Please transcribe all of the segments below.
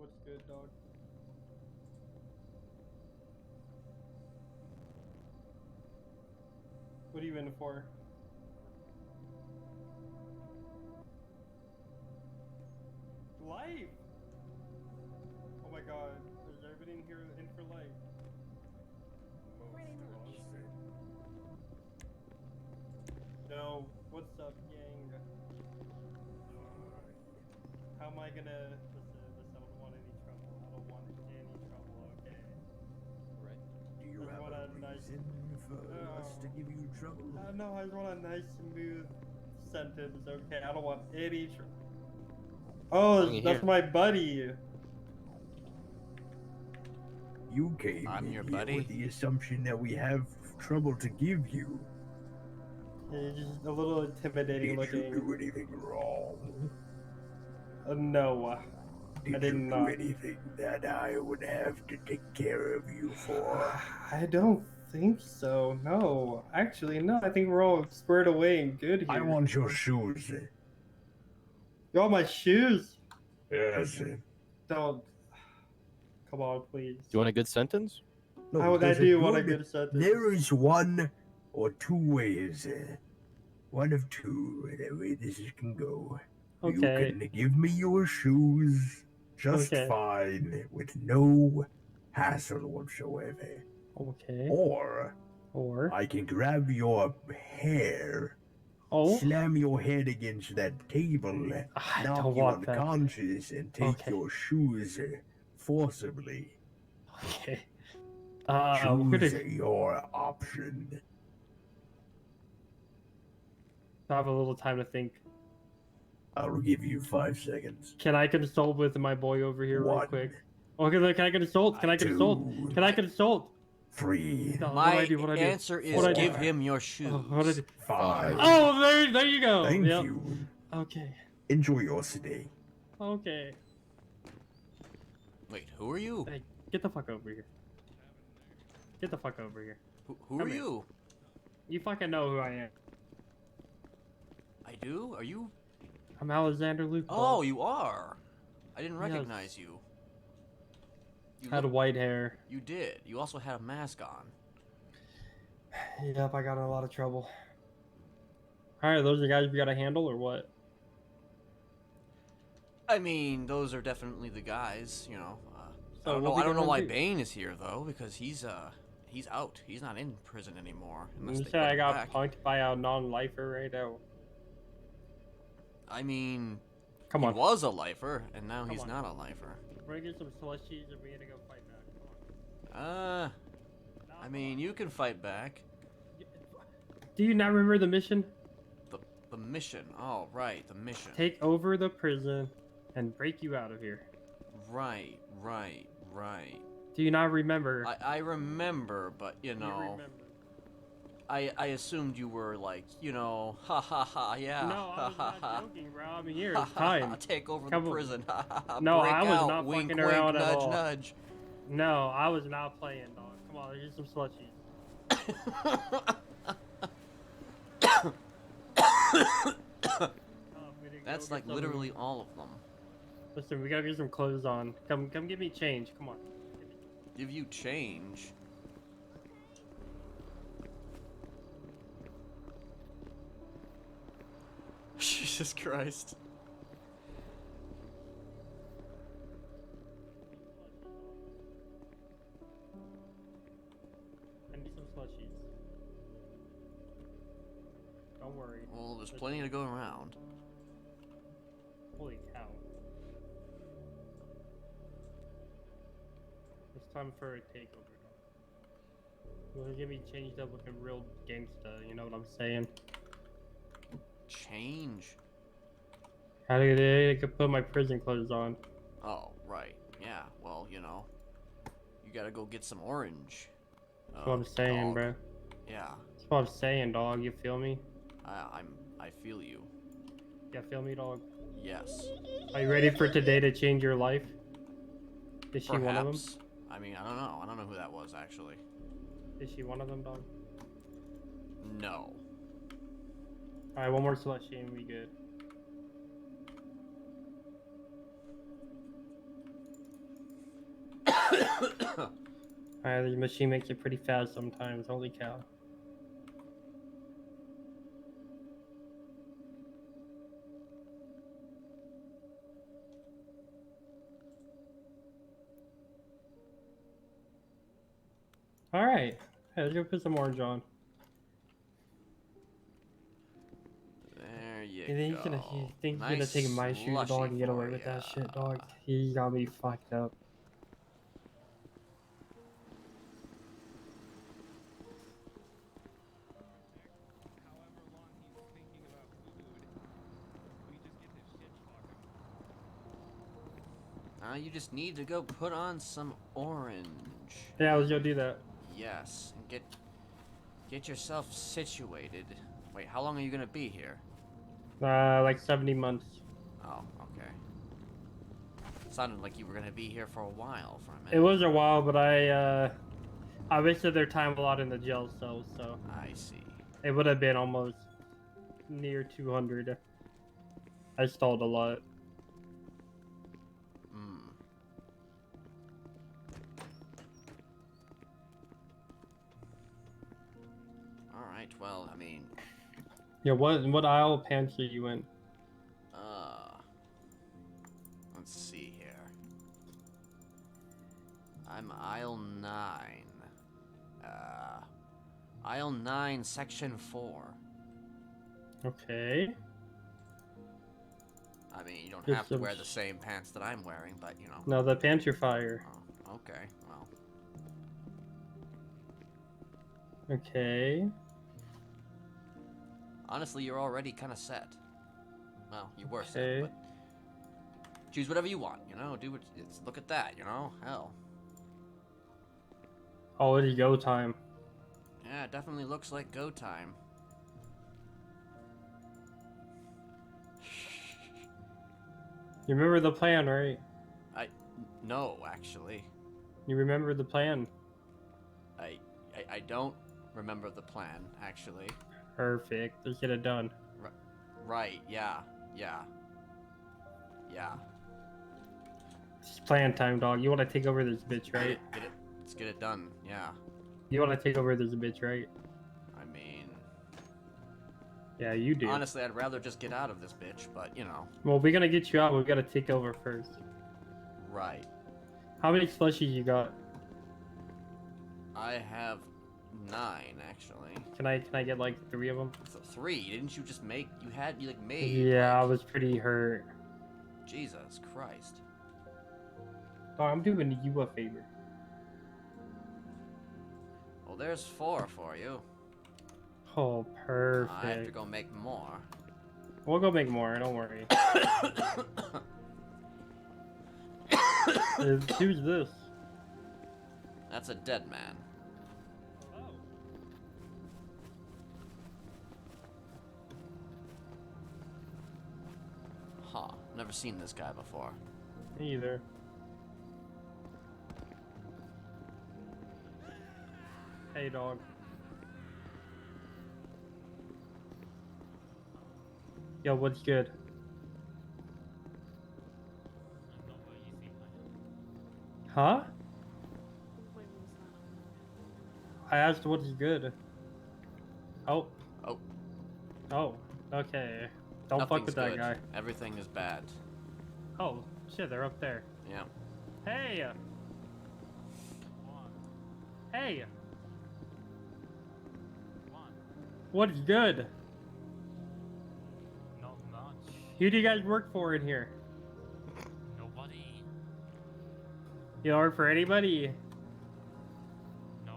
What's good, dog? What are you in for? Life! Oh my god, is everybody in here in for life? Pretty much. No, what's up, gang? How am I gonna... Listen, I don't want any trouble. I don't want any trouble, okay? Right. Do you I have want a a nice- reason for us to give you trouble? No, I just want a nice, smooth sentence, okay? I don't want any trouble. Oh, that's my buddy! You came I'm in your here buddy. with the assumption that we have trouble to give you. He's just a little intimidating Did you looking. do anything wrong? No. Did did you not. do anything that I would have to take care of you for? I don't think so. No. Actually, no. I think we're all squared away and good here. I want your shoes. You want my shoes? Yes. Don't. Come on, please. Do you want a good sentence? No, I there's do want a good sentence. There is one or two ways. One of two. That way this can go. Okay. You can give me your shoes just Okay. fine with no hassle whatsoever. Okay. Or Or. I can grab your hair, Oh. slam your head against that table, I knock don't you want that. unconscious, and take Okay. your shoes forcibly. Okay. Choose your option. I have a little time to think. I'll give you 5 seconds. Can I consult with my boy over here real 1, quick? Okay, can I consult? Can I consult? 2, Can I consult? 3, No, My what do I do? answer is What'd I do? give him your shoes. Oh, what did I do? 5. Oh, there you go. Thank Yep. you. Okay. Enjoy your stay. Okay. Wait, who are you? Hey, get the fuck over here. Get the fuck over here. Who are Come here. you? You fucking know who I am. I do? Are you? I'm Alexander Luke. Oh, you are. I didn't Yes. recognize you. You Had look- white hair. You did. You also had a mask on. Yep, I got in a lot of trouble. Alright, those are the guys we gotta handle or what? I mean, those are definitely the guys. You know. So I don't what know. we I don't know gonna why do? Bane is here though, because he's out. He's not in prison anymore. Unless You they said put I him got back. punked by a non-lifer right now. I mean, Come he on. was a lifer, and now Come he's on. not a lifer. We're gonna get some slushies and we're gonna go fight back. Come on. No, I come mean, on. you can fight back. Do you not remember the mission? The mission. Oh, right, the mission. Take over the prison and break you out of here. Right. Do you not remember? I remember, but you Do know, remember? I assumed you were like, you know, ha ha ha, yeah. No, I ha, was ha, not ha. joking, bro. I'm here. Ha, It's ha, ha, time. Take over Come the on. prison. Ha, ha, ha. No, Break I was out. not Wink, fucking wink, around at nudge, all. nudge. No, I was not playing, dog. Come on, let's get some slushies. That's like literally all of them. Listen, we gotta get some clothes on. Come give me change. Come on. Give you change. Jesus Christ. I need some slushies. Don't worry. Well, there's plenty to go around. Holy cow. It's time for a takeover. Well, get me changed up looking real gangsta, you know what I'm saying? Change. How do I could put my prison clothes on? Oh, right. Yeah, well, you know. You gotta go get some orange. That's what I'm saying, dog. bro. Yeah, That's what I'm saying, dog. You feel me? I feel you. You feel me, dog? Yes. Are you ready for today to change your life? Is she one of them? Perhaps. I mean, I don't know. I don't know who that was, actually. Is she one of them, dog? No. Alright, one more slushie, she, and we good. Alright, the machine makes it pretty fast sometimes. Holy cow. Alright. Hey, let's go put some orange on. There you You think go. you think Nice he's gonna take my shoes, slushy dog, and get away for with that ya. shit, dog? He got me fucked up. Now you just need to go put on some orange. Yeah, let's go do that. Yes, and get yourself situated. Wait, how long are you gonna be here? Like 70 months. Oh, okay. Sounded like you were gonna be here for a while for a minute. It was a while, but I wasted their time a lot in the jail cell, so I see. it would have been almost near 200. I stalled a lot. Hmm. Alright, well, I mean... Yeah, what aisle of pants are you in? Let's see here. I'm aisle 9. Aisle 9, section 4. Okay. I mean, you don't Just have to some wear the same pants that I'm wearing, but, you know. No, the pants are fire. Oh, okay, well. Okay. Honestly, you're already kind of set. Well, you were set, Okay. but... Choose whatever you want, you know? Do what... look at that, you know? Hell. Oh, it's go time. Yeah, it definitely looks like go time. You remember the plan, right? No, actually. You remember the plan? I don't remember the plan, actually. Perfect. Let's get it done. Right, yeah. Yeah. It's plan time, dog. You want to take over this bitch, right? Get it. Let's get it done, yeah. You want to take over this bitch, right? I mean... Yeah, you do. Honestly, I'd rather just get out of this bitch, but, you know. Well, we're gonna get you out. We gotta take over first. Right. How many slushies you got? I have 9, actually. Can I get like 3 of them? 3? Didn't you just make... You made... Yeah, like... I was pretty hurt. Jesus Christ. Oh, I'm doing you a favor. Well, there's 4 for you. Oh, perfect. I have to go make more. We'll go make more, don't worry. Who's this? That's a dead man. Huh. Never seen this guy before. Me either. Hey, dog. Yo, what's good? Huh? I asked what's good. Oh. Oh. Oh. Okay. Don't fuck Nothing's with that good. guy. Everything is bad. Oh, shit, they're up there. Yeah. Hey! Hey! What's good? Not much. Who do you guys work for in here? Nobody. You don't work for anybody? No.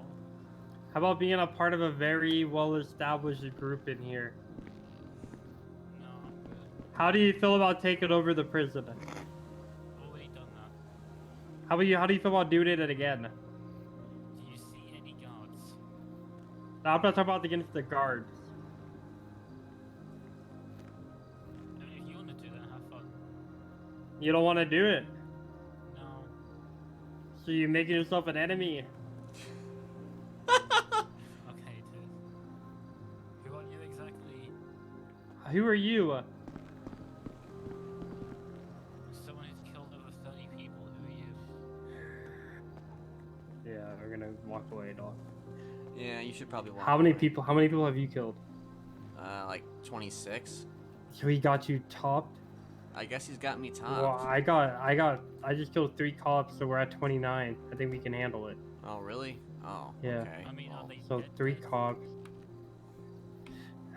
How about being a part of a very well-established group in here? No. How do you feel about taking over the prison? Already done that. How do you feel about doing it again? Do you see any guards? I'm not talking about against the guards. I mean, if you want to do that, have fun. You don't want to do it. No. So you're making yourself an enemy. Okay, dude. Who are you exactly? Who are you? Someone who's killed over 30 people. Who are you? Yeah, we're gonna walk away, dog. Yeah, you should probably walk How many away. people? How many people have you killed? Like 26. So he got you topped. I guess he's got me Well, topped. I just killed 3 cops, so we're at 29. I think we can handle it. Oh, really? Oh, Yeah. okay. I mean, are Well, they So dead 3 dead? cops.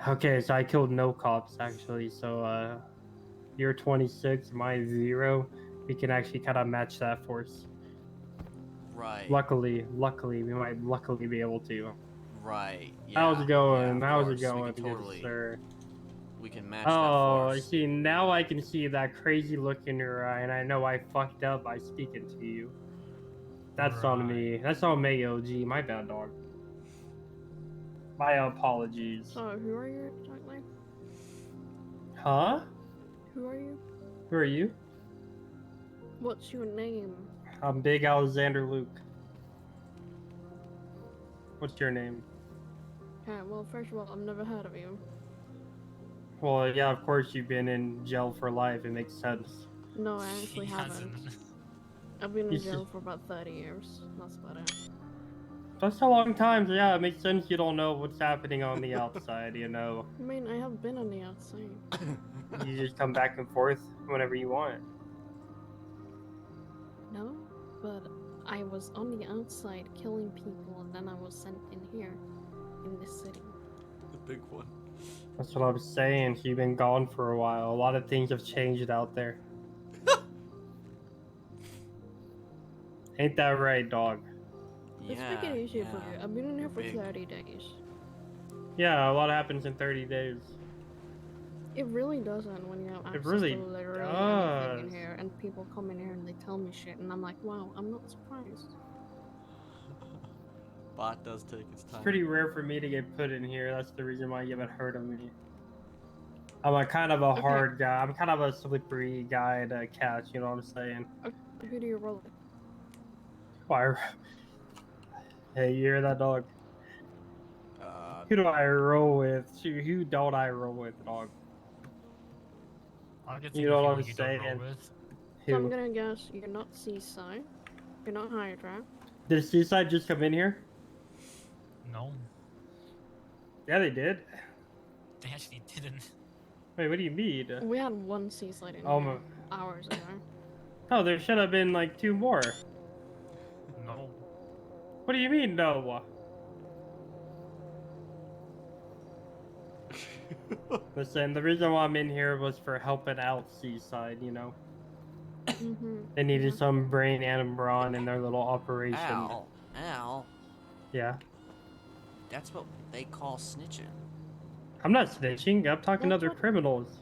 Okay, so I killed no cops actually. So you're 26, my 0. We can actually kind of match that force. right. Luckily, we might luckily be able to. Right. Yeah. How's it going? Yeah, of How's it course. going, We can good totally. sir? We can match that Oh, force. see, now I can see that crazy look in your eye, and I know I fucked up by speaking to you. That's on me. That's on me, OG. My bad, dog. My apologies. So, who are you exactly? Huh? Who are you? Who are you? What's your name? I'm Big Alexander Luke. What's your name? Okay, well, first of all, I've never heard of you. Well, yeah, of course you've been in jail for life. It makes sense. No, I actually He haven't. hasn't. I've been in He's jail just- for about 30 years. That's about it. That's a long time. So yeah, it makes sense you don't know what's happening on the outside, you know. I mean, I have been on the outside. You just come back and forth whenever you want. No, but I was on the outside killing people, and then I was sent in here, in this city. The big one. That's what I was saying. You've been gone for a while. A lot of things have changed out there. Ain't that right, dog? Let's Yeah. make it easier for yeah. you. I've been in here for Big. 30 days. Yeah, a lot happens in 30 days. It really doesn't when you have access really to literally anything does. in here, and people come in here and they tell me shit, and I'm like, wow, I'm not surprised. Bot does take its time. It's pretty rare for me to get put in here. That's the reason why you haven't heard of me. I'm a kind of a hard guy. I'm kind of a slippery guy to catch, you know what I'm saying? Who do you roll with? Why? Hey, you hear that, dog? Who do I roll with? Who don't I roll with, dog? I can You think know of what I'm people you don't roll saying? with. So I'm Who? gonna guess you're not Seaside, you're not Hydra. Did Seaside just come in here? No, Yeah, they did. they actually didn't. Wait, what do you mean? We had one Seaside in Oh, here hours ago. Oh, there should have been like 2 more. No. What do you mean, no? Listen, the reason why I'm in here was for helping out Seaside, you know? They needed some brain and brawn in their little operation. Al. Yeah. That's what they call snitching. I'm not snitching. I'm talking to That's other what- criminals.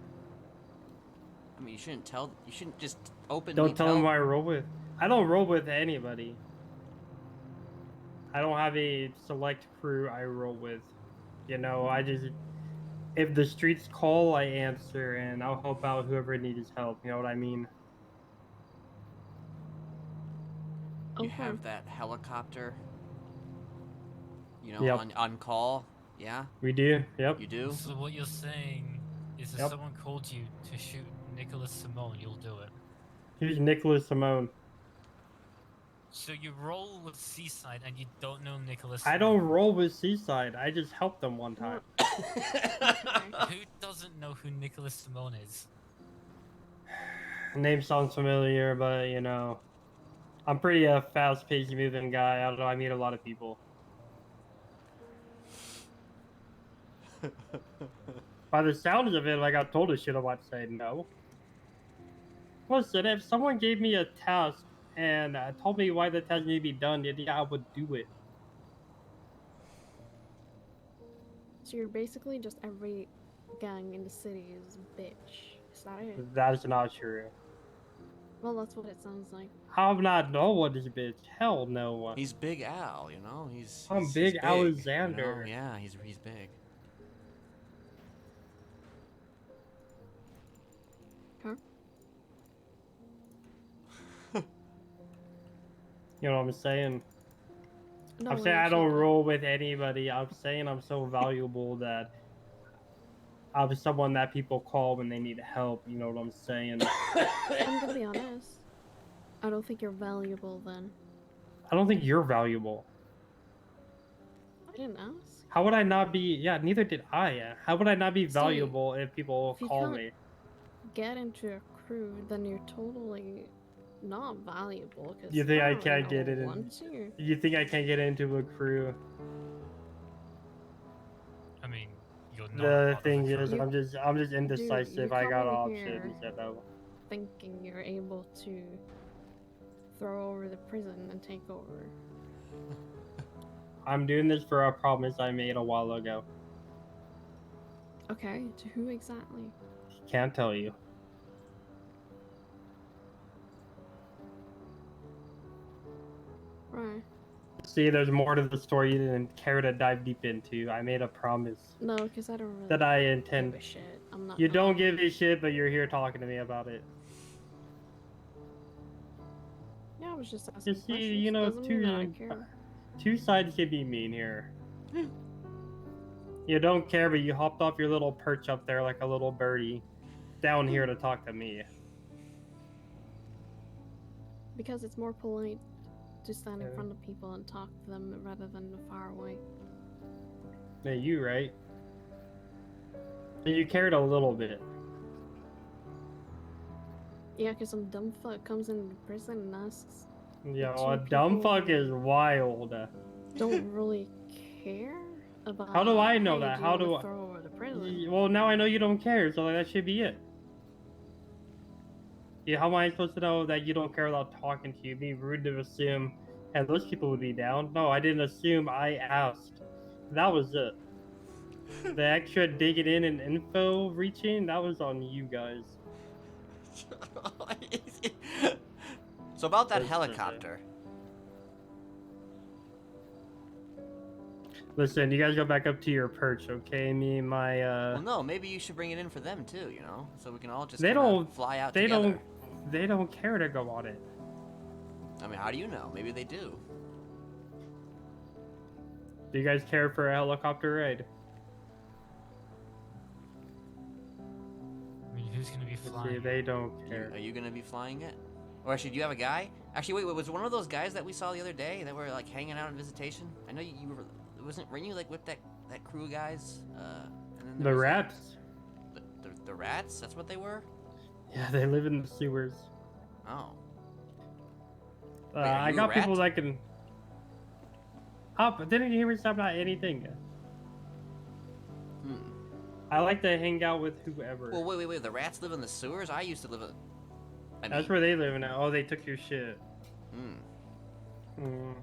I mean, you shouldn't tell. You shouldn't just openly Don't tell them tell. who I roll with. I don't roll with anybody. I don't have a select crew I roll with. You know, I just... If the streets call, I answer, and I'll help out whoever needs help. You know what I mean? You Okay. have that helicopter. You know, Yep. on call. Yeah, We do. Yep. you do. So what you're saying is if Yep. someone called you to shoot Nicholas Simone, you'll do it. Who's Nicholas Simone? So you roll with Seaside and you don't know Nicholas I Simone. don't roll with Seaside. I just helped them one time. Who doesn't know who Nicholas Simone is? Name sounds familiar, but you know, I'm pretty fast-paced, moving guy. I don't know. I meet a lot of people. By the sounds of it, like I told a shit about saying no. Listen, if someone gave me a task and told me why the task needed to be done, yeah, I would do it. So you're basically just every gang in the city is a bitch. Is that it? That is not true. Well, that's what it sounds like. I'm not no one this bitch. Hell no. He's Big Al. You know, he's. I'm he's Big big, Alexander. You know? Yeah, he's big. Huh? You know what I'm saying? No, I'm we saying I don't actually- roll with anybody. I'm saying I'm so valuable that I'm someone that people call when they need help. You know what I'm saying? I'm gonna be honest. I don't think you're valuable then. I don't think you're valuable. I didn't ask. How would I not be? Yeah, neither did I. How would I not be See, valuable if people if you call can't me? get into a crew, then you're totally not valuable. Cause You think I don't can't really get it in? want you. You think I can't get into a crew? I mean, you're not The part of thing the is, crew. I'm just Dude, indecisive. you I got come in here options, you know. thinking you're able to throw over the prison and take over. I'm doing this for a promise I made a while ago. Okay, to who exactly? Can't tell you. Right. See, there's more to the story you didn't care to dive deep into. I made a promise No, because I don't really that I give intend. a shit. I'm not. You don't gonna- give a shit, but you're here talking to me about it. Yeah, I was just asking You see, questions. you know, Doesn't mean that I care. two sides can be mean here. You don't care, but you hopped off your little perch up there like a little birdie down here to talk to me. Because it's more polite to stand in front of people and talk to them rather than far away. Yeah, you right. And you cared a little bit. Yeah, because some dumb fuck comes into prison and asks. Yeah, two well, a dumb people fuck is wild. Don't really care about. How do I know hey, that? do How you do wanna I? throw over the prison? Well, now I know you don't care, so that should be it. Yeah, how am I supposed to know that you don't care without talking to you? Be rude to assume, and those people would be down. No, I didn't assume. I asked. That was it. The extra digging in and info reaching, that was on you guys. So about that That's helicopter. Listen, you guys go back up to your perch, okay? Me and my Well, no, maybe you should bring it in for them too. You know, so we can all just They kinda don't- fly out they together. they don't care to go on it. I mean, how do you know? Maybe they do. Do you guys care for a helicopter ride? I mean, who's gonna be See, flying? they don't You- care. are you gonna be flying it? Or actually, do you have a guy? Actually, wait, was one of those guys that we saw the other day that were like hanging out on visitation? I know you were. Weren't you like with that crew of guys? And then The there was, rats? The rats? That's what they were? Yeah, they live in the sewers. Oh. Wait, are I you a got people rat? that can. Oh, but didn't you hear me stop about anything? Hmm. I like to hang out with whoever. Well, wait. The rats live in the sewers? I used to live in. That's where they live now. Oh, they took your shit. Hmm. Mm.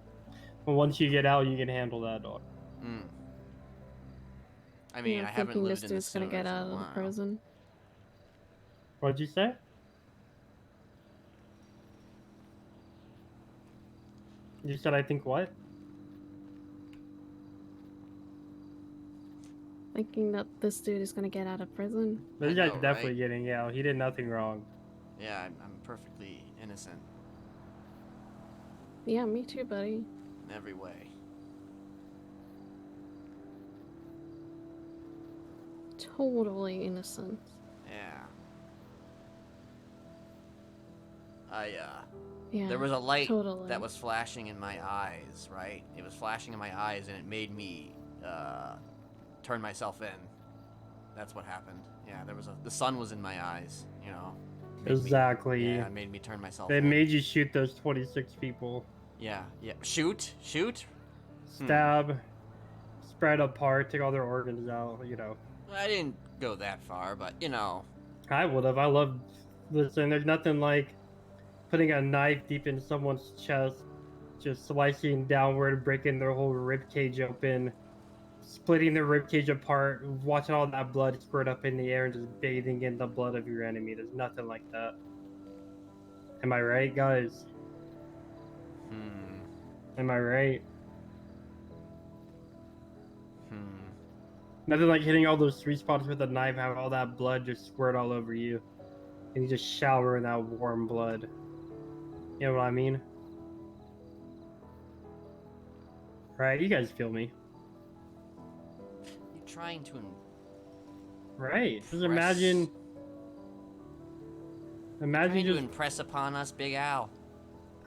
Well, once you get out, you can handle that, dog. Hmm. I mean, You're I haven't thinking lived this in the dude's gonna sewers get in out a of the while. prison. What'd you say? You said I think what? Thinking that this dude is gonna get out of prison. This I guy's know, definitely right? getting out. He did nothing wrong. Yeah, I'm perfectly innocent Yeah, me too, buddy. in every way. Totally innocent. Yeah. Yeah. There was a light totally. that was flashing in my eyes, right? It was flashing in my eyes, and it made me turn myself in. That's what happened. Yeah, the sun was in my eyes, you know. Exactly. Yeah, it made me turn myself They in. made you shoot those 26 people. Yeah. Shoot. Stab. Spread apart. Take all their organs out, you know. I didn't go that far, but you know. I would have. I love. Listen, there's nothing like putting a knife deep in someone's chest, just slicing downward, breaking their whole rib cage open, splitting their rib cage apart, watching all that blood squirt up in the air, and just bathing in the blood of your enemy. There's nothing like that. Am I right, guys? Am I right? Nothing like hitting all those 3 spots with a knife, have all that blood just squirt all over you, and you just shower in that warm blood. You know what I mean? Right? You guys feel me? You're trying to. Right? Just Impress- imagine Trying to just. impress upon us, Big Al.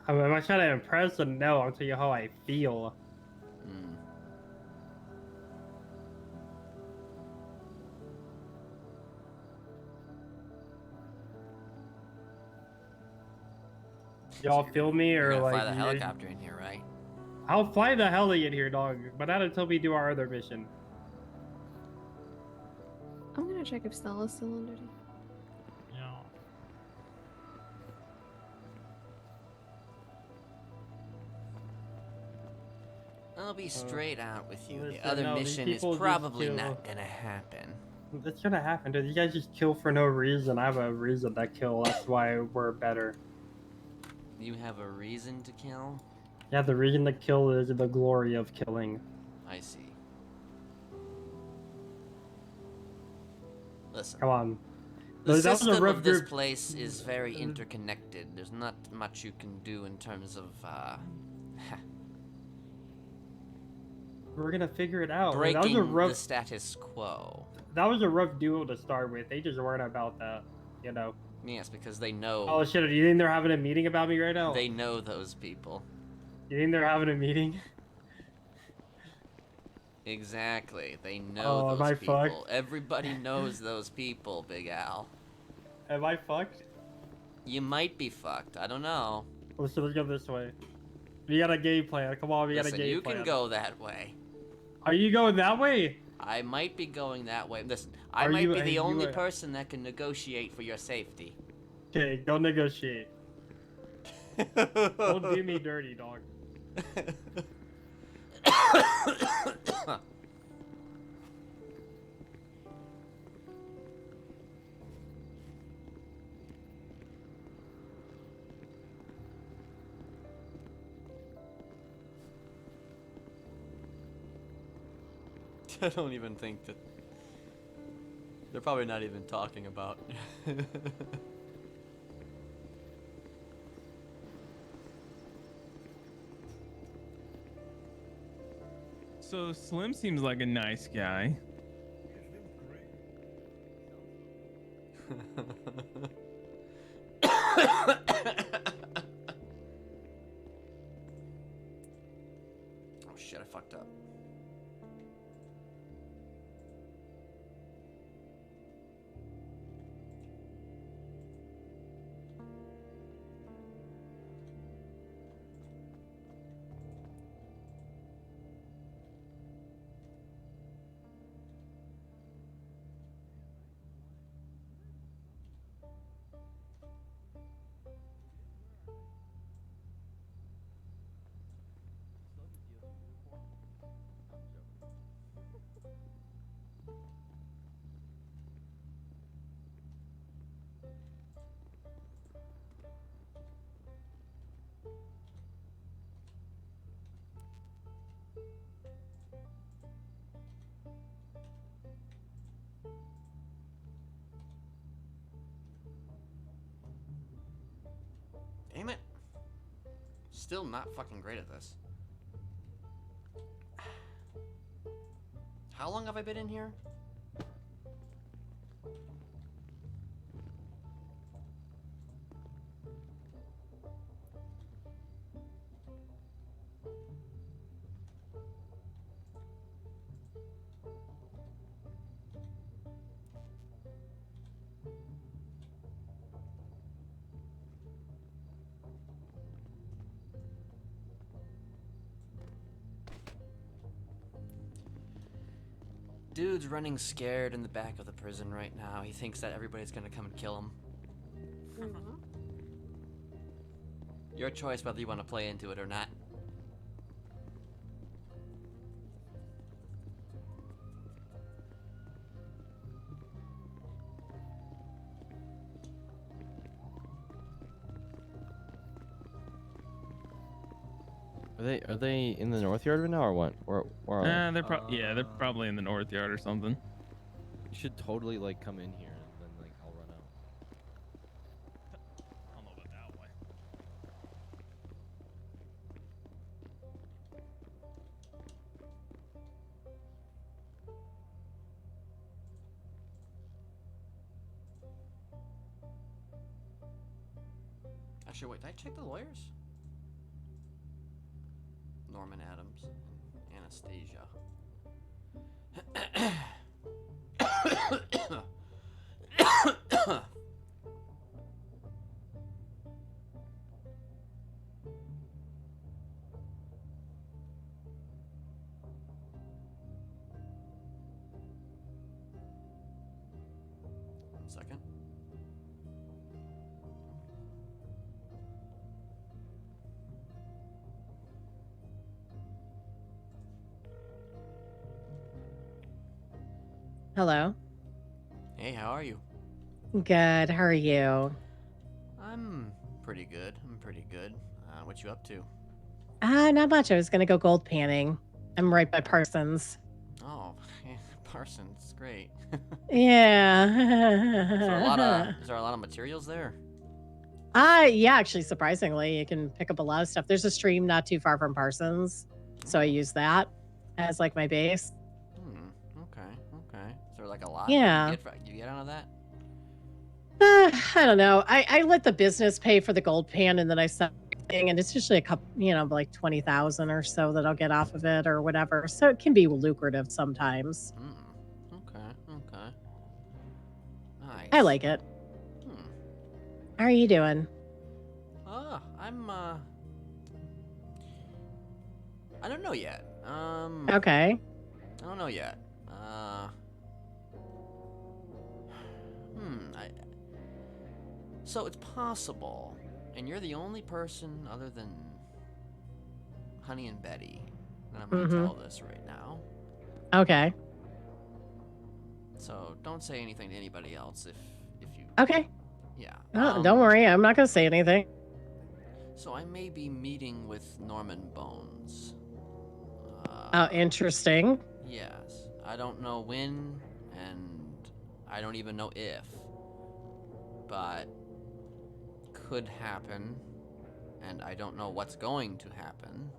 I mean, am I trying to impress them? No, I'll tell you how I feel. Hmm. Y'all feel me, You're or gonna fly like the helicopter in here, right? I'll fly the heli in here, dog, but not until we do our other mission. I'm gonna check if Stella's still on duty. Yeah. I'll be straight out with you. listen, The other no, these mission is people just probably kill. not gonna happen. It's gonna happen, dude. You guys just kill for no reason. I have a reason to kill. That's why we're better. You have a reason to kill? Yeah, the reason to kill is the glory of killing. I see. Listen. Come on. The That was a system rough of this group. place is very interconnected. There's not much you can do in terms of, We're gonna figure it out. That was breaking a rough. the status quo. That was a rough duo to start with. They just weren't about that, you know. Yes, because they know. Oh shit! Do you think they're having a meeting about me right now? They know those people. You think they're having a meeting? Exactly. They know Oh, am those I people. fucked? Everybody knows those people, Big Al. Am I fucked? You might be fucked. I don't know. Listen, let's go this way. We got a game plan. Come on, we got a Listen, game you plan. can go that way. Are you going that way? I might be going that way. Listen, I Are might you- be are the you only a- person that can negotiate for your safety. Okay, go negotiate. Don't do me dirty, dog. I don't even think that they're probably not even talking about. So Slim seems like a nice guy. Oh shit, I fucked up. Damn it. Still not fucking great at this. How long have I been in here? Dude's running scared in the back of the prison right now. He thinks that everybody's gonna come and kill him. Your choice whether you want to play into it or not. Are they in the North Yard right now or what? Or are they? They're probably in the North Yard or something. You should totally like come in here and then like I'll run out. I don't know about that way. Actually, wait, did I check the lawyers? Norman Adams, Anastasia. One second. Hello. Hey, how are you? Good. How are you? I'm pretty good. What you up to? Not much. I was gonna go gold panning. I'm right by Parsons. Oh, Parsons, great. Yeah. Is there a lot of materials there? Yeah, actually, surprisingly, you can pick up a lot of stuff. There's a stream not too far from Parsons, so I use that as like my base. Okay. Is there like a lot Yeah. you get out of that? I don't know. I let the business pay for the gold pan, and then I sell everything, and it's usually a couple, like 20,000 or so that I'll get off of it or whatever. So it can be lucrative sometimes. Okay. Nice. I like it. How are you doing? I'm I don't know yet. Okay. I don't know yet. So it's possible, and you're the only person other than Honey and Betty that I'm gonna tell this right now. Okay. So don't say anything to anybody else if you. Okay. Yeah. Oh, don't worry. I'm not going to say anything. So I may be meeting with Norman Bones. Oh, interesting. Yes. I don't know when, and I don't even know if, but could happen, and I don't know what's going to happen,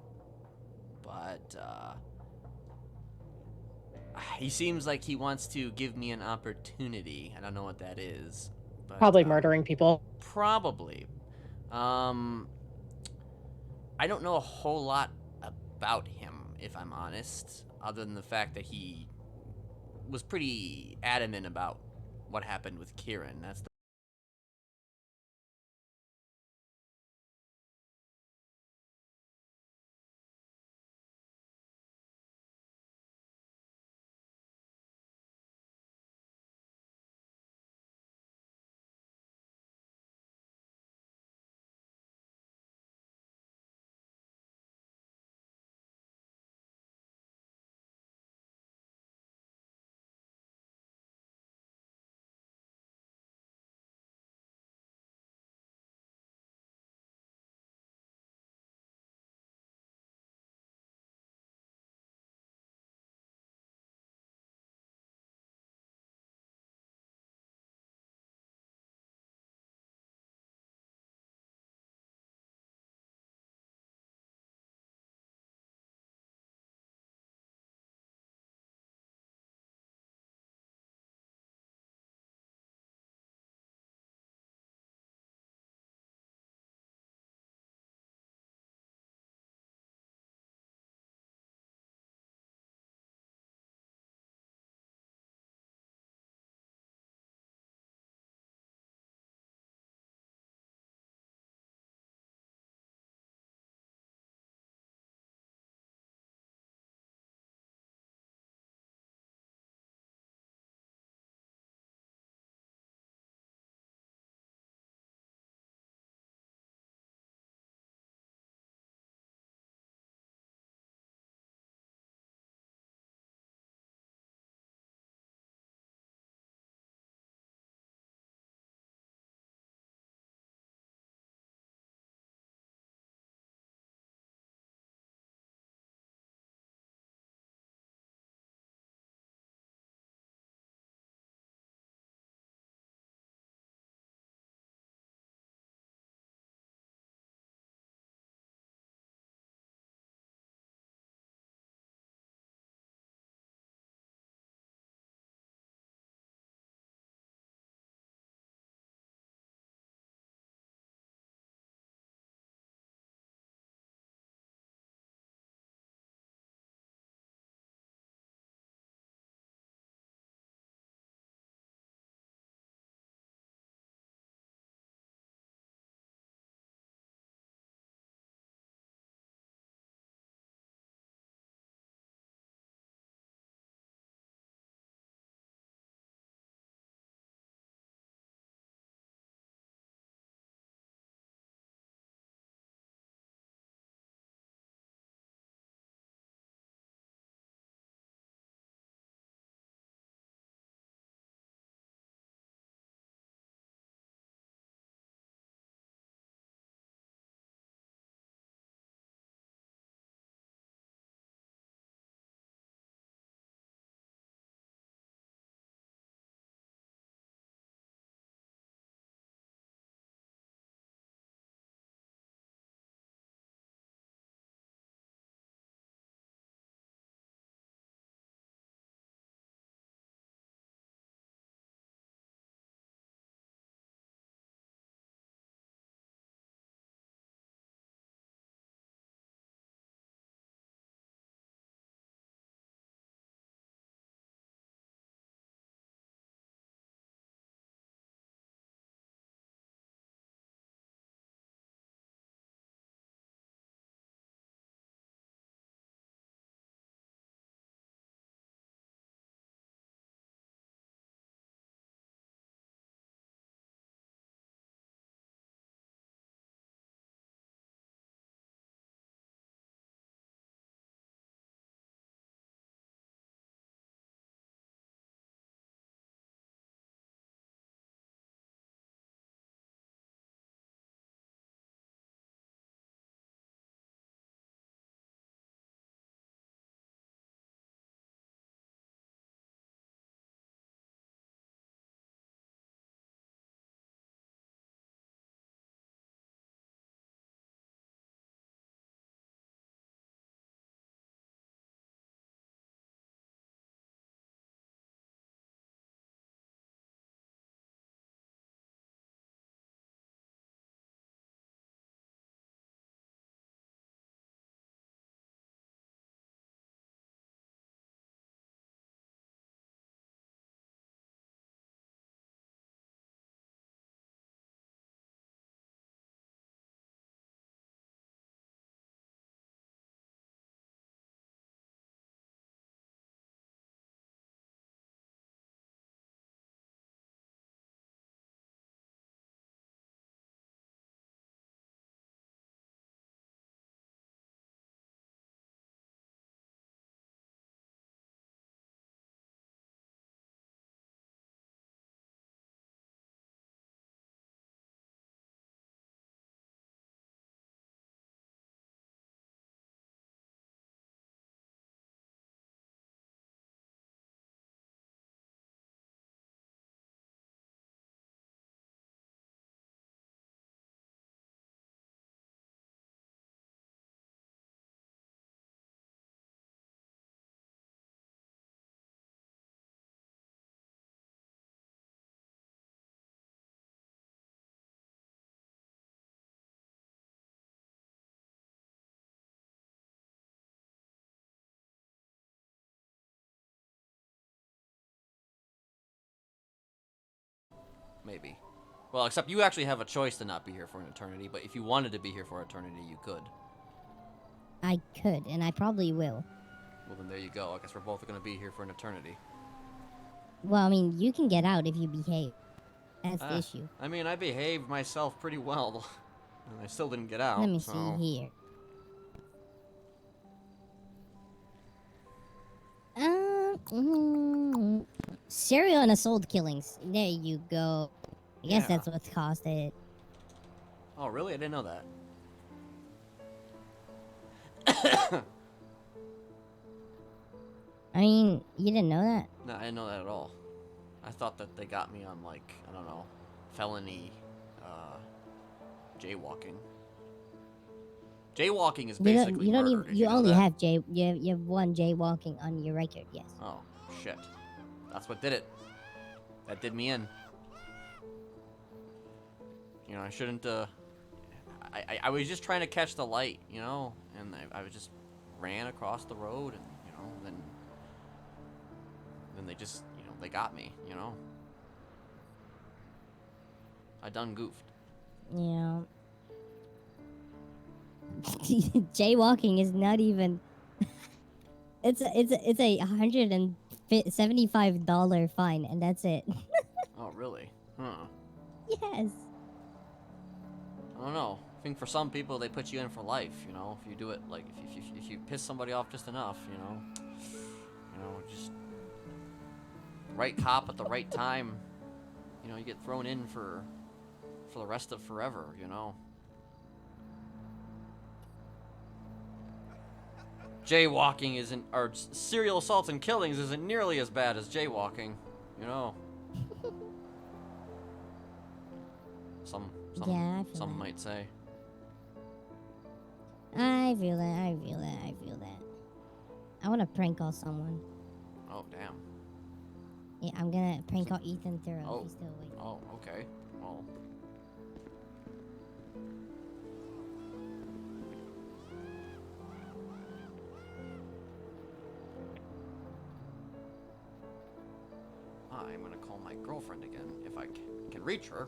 but he seems like he wants to give me an opportunity. I don't know what that is, but Probably murdering people. Probably. I don't know a whole lot about him, if I'm honest, other than the fact that he was pretty adamant about what happened with Kieran. That's the maybe. Well, except you actually have a choice to not be here for an eternity, but if you wanted to be here for eternity, you could. I could, and I probably will. Well, then there you go. I guess we're both going to be here for an eternity. Well, I mean, you can get out if you behave. That's the issue. I mean, I behaved myself pretty well, and I still didn't get out. Let me so. see here. Serial and assault killings. There you go. I guess that's what's caused it. Oh, really? I didn't know that. I mean, you didn't know that? No, I didn't know that at all. I thought that they got me on, like, I don't know, felony, jaywalking. Jaywalking is basically you don't murder. even, Did you know only that? have you have one jaywalking on your record, yes. Oh, shit. That's what did it. That did me in. You know, I shouldn't, I was just trying to catch the light, you know, and I was just ran across the road, and, you know, then they just, you know, they got me, you know. I done goofed. Yeah. Jaywalking is not even. It's a $175 fine, and that's it. Oh, really? Huh. Yes. I don't know. I think for some people they put you in for life. You know, if you do it like if you piss somebody off just enough, you know, just right cop at the right time. You know, you get thrown in for the rest of forever. You know. Jaywalking isn't, or serial assaults and killings isn't nearly as bad as jaywalking. You know. Some might say. I feel that. I want to prank call someone. Oh, damn. Yeah, I'm gonna prank call Ethan Thorough. Oh. He's still awake. Oh, okay. Well. I'm gonna call my girlfriend again if I can reach her.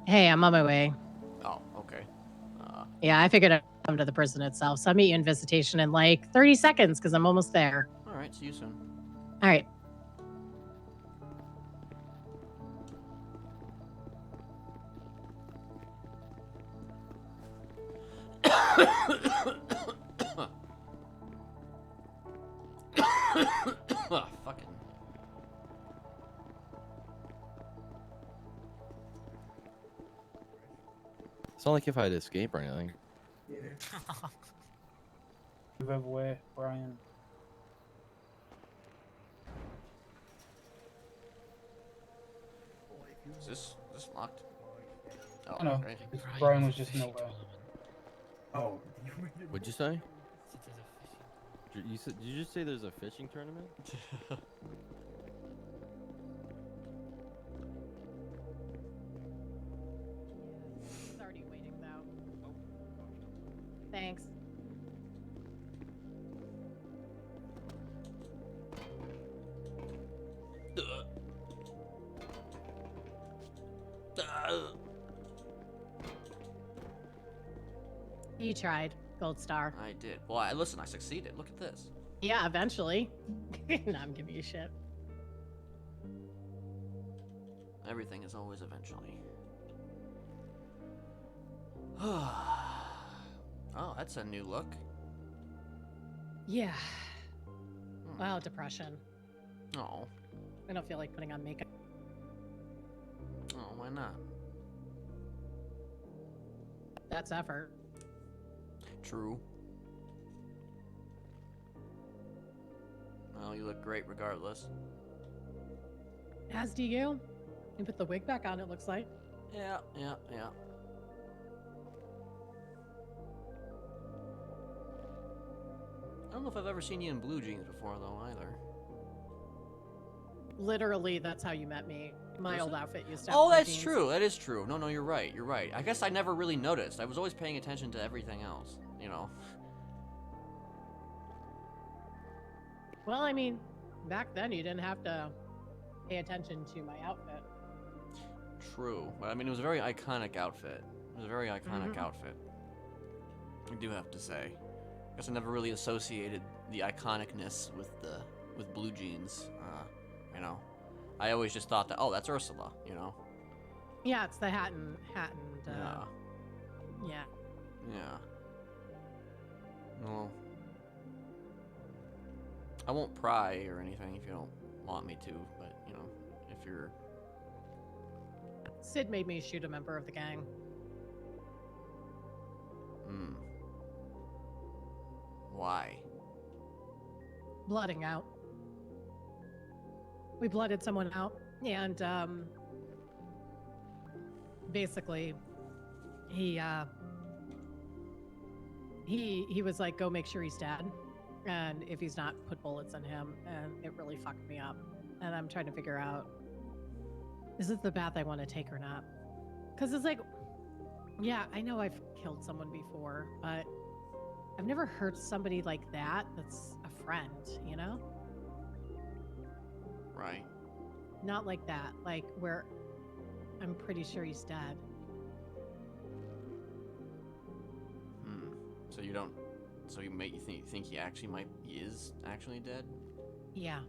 Hey, I'm on my way. Oh, okay. Yeah, I figured I'd come to the prison itself, so I'll meet you in visitation in like 30 seconds because I'm almost there. All right. See you soon. All right. Fucking. It's not like if I'd escape or anything. Move over where I am. Is this locked? Oh, I know. okay. Brian was just nowhere. Oh, What'd you say? Did you just say there's a fishing tournament? He's already waiting though. Thanks. You tried, Gold Star. I did. Well, listen, I succeeded. Look at this. Yeah, eventually. No, I'm giving you shit. Everything is always eventually. Oh, that's a new look. Yeah. Wow, depression. Oh. I don't feel like putting on makeup. Oh, why not? That's effort. True. Well, you look great regardless. As do you. You put the wig back on, it looks like. Yeah. I don't know if I've ever seen you in blue jeans before, though, either. Literally, that's how you met me. My old outfit used to have Oh, blue that's jeans. true. That is true. No, you're right. You're right. I guess I never really noticed. I was always paying attention to everything else, you know. Well, I mean, back then you didn't have to pay attention to my outfit. True. But I mean, it was a very iconic outfit. It was a very iconic outfit. I do have to say. I guess I never really associated the iconicness with blue jeans. You know, I always just thought that, oh, that's Ursula. You know. Yeah, it's the hat and Yeah. yeah. Yeah. Well, I won't pry or anything if you don't want me to, but you know, if you're. Sid made me shoot a member of the gang. Why? Blooding out. We blooded someone out, and basically, he was like, "Go make sure he's dead, and if he's not, put bullets in him." And it really fucked me up. And I'm trying to figure out, is it the path I want to take or not? Because it's like, yeah, I know I've killed someone before, but I've never hurt somebody like that. That's a friend, you know? Right. Not like that, like where I'm pretty sure he's dead. So you don't. So you think he actually is actually dead? Yeah.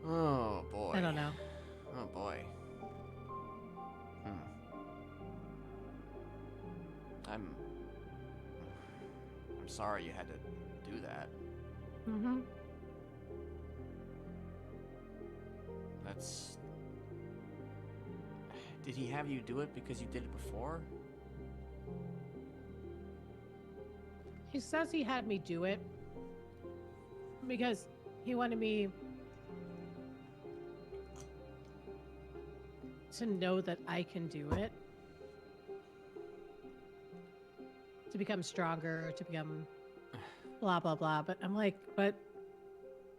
Oh boy. I don't know. Oh boy. I'm sorry you had to do that. Mm-hmm. That's. Did he have you do it because you did it before? He says he had me do it because he wanted me to know that I can do it. To become stronger, to become blah, blah, blah. But I'm like, but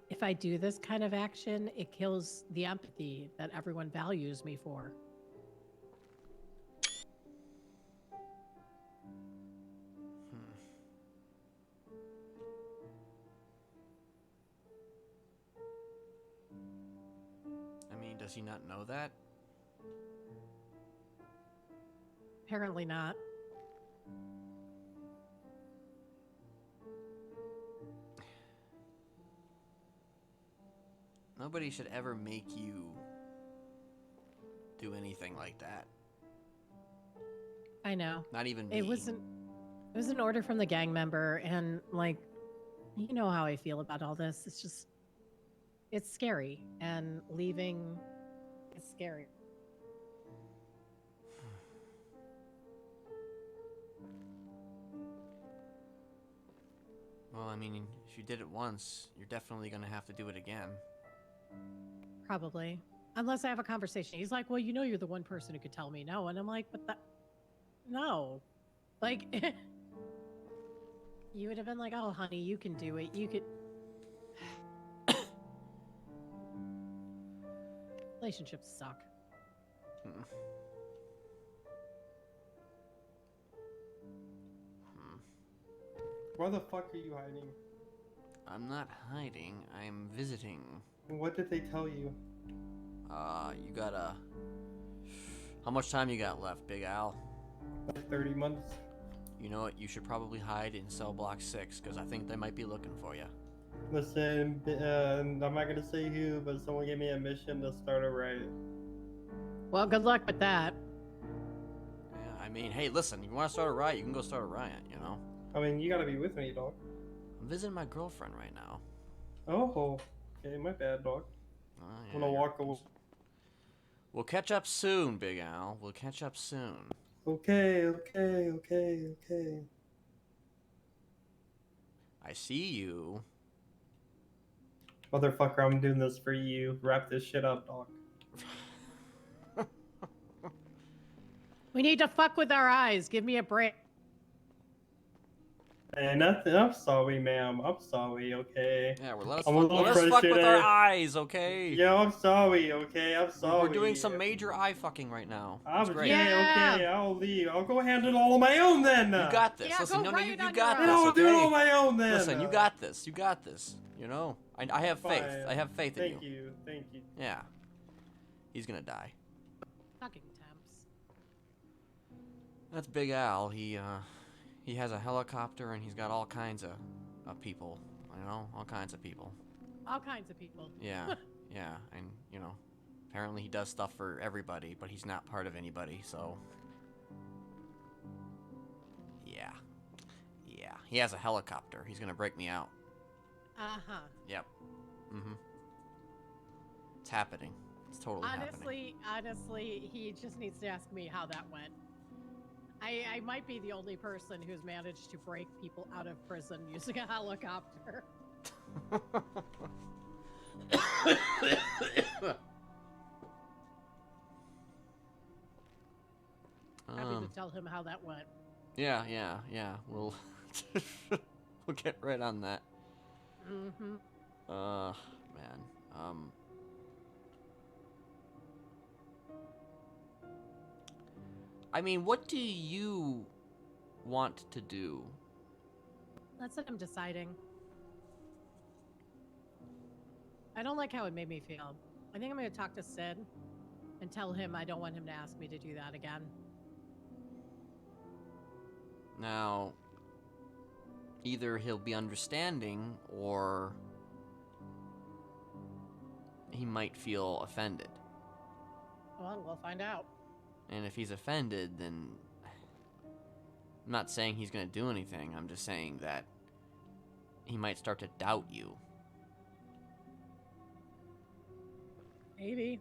if I do this kind of action, it kills the empathy that everyone values me for. I mean, does he not know that? Apparently not. Nobody should ever make you do anything like that. I know. Not even me. It was an order from the gang member, and like, you know how I feel about all this. It's scary, and leaving is scary. Well, I mean, if you did it once, you're definitely gonna have to do it again. Probably. Unless I have a conversation. He's like, well, you know you're the one person who could tell me no. And I'm like, but that... No. Like... You would have been like, oh, honey, you can do it. You could... Relationships suck. Why the fuck are you hiding? I'm not hiding. I'm visiting. What did they tell you? You gotta... How much time you got left, Big Al? 30 months. You know what? You should probably hide in cell block 6, because I think they might be looking for you. Listen, I'm not gonna say who, but someone gave me a mission to start a riot. Well, good luck with that. Yeah, I mean, hey, listen, if you want to start a riot, you can go start a riot, you know? I mean, you gotta be with me, dog. I'm visiting my girlfriend right now. Oh, okay, my bad, dog. Yeah, I'm gonna walk away. We'll catch up soon, Big Al. We'll catch up soon. Okay. I see you. Motherfucker, I'm doing this for you. Wrap this shit up, dog. We need to fuck with our eyes. Give me a break. Hey, nothing. I'm sorry, ma'am. I'm sorry. Okay. Yeah, well, let us I'm a fuck, little let us fuck with our frustrated. eyes, okay? Yeah, I'm sorry. Okay, I'm sorry. We're doing some major eye fucking right now. I'm It's great. okay. I'll leave. I'll go handle it all on my own then. You got this. Yeah, Listen, go no, right you on your got own. this, I'll okay? do it on my own then. Listen, you got this. You got this. You know, I have faith. Fine. I have faith in you. Thank you. Thank you. Yeah. He's gonna die. Fucking temps. That's Big Al. He has a helicopter and he's got all kinds of people. You know, all kinds of people. All kinds of people. Yeah, yeah, and you know, apparently he does stuff for everybody, but he's not part of anybody. So, yeah, he has a helicopter. He's gonna break me out. Uh-huh. Yep. Mm-hmm. It's happening. It's totally happening. Honestly, he just needs to ask me how that went. I might be the only person who's managed to break people out of prison using a helicopter. Happy to tell him how that went. Yeah. We'll we'll get right on that. Mm-hmm. Man. I mean, what do you want to do? That's what I'm deciding. I don't like how it made me feel. I think I'm going to talk to Sid and tell him I don't want him to ask me to do that again. Now, either he'll be understanding or he might feel offended. Well, we'll find out. And if he's offended, then I'm not saying he's going to do anything. I'm just saying that he might start to doubt you. Maybe.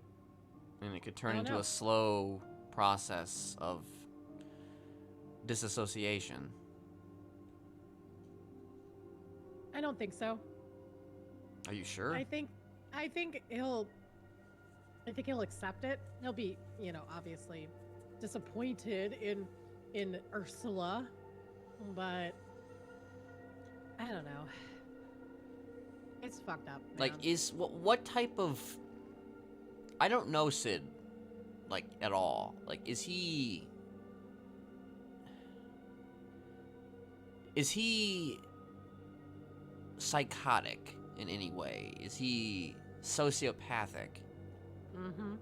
And it could turn into a slow process of disassociation. I don't think so. Are you sure? I think he'll accept it. He'll be, obviously disappointed in Ursula, but I don't know. It's fucked up, man. Like, what type of... I don't know Sid, like, at all. Like, is he psychotic in any way? Is he sociopathic? Mm-hmm.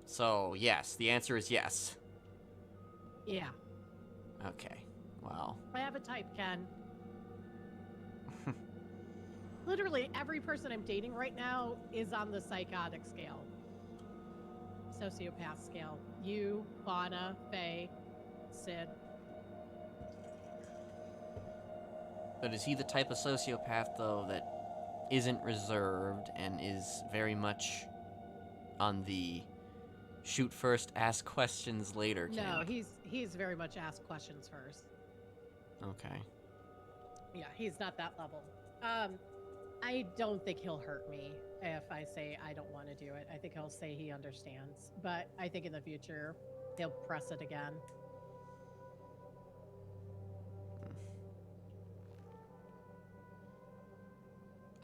So, yes. The answer is yes. Yeah. Okay. Well. I have a type, Ken. Literally every person I'm dating right now is on the psychotic scale. Sociopath scale. You, Fauna, Faye, Sid. But is he the type of sociopath, though, that isn't reserved and is very much on the shoot first, ask questions later camp? No, he's very much ask questions first. Okay. Yeah, he's not that level. I don't think he'll hurt me if I say I don't want to do it. I think he'll say he understands. But I think in the future, he'll press it again.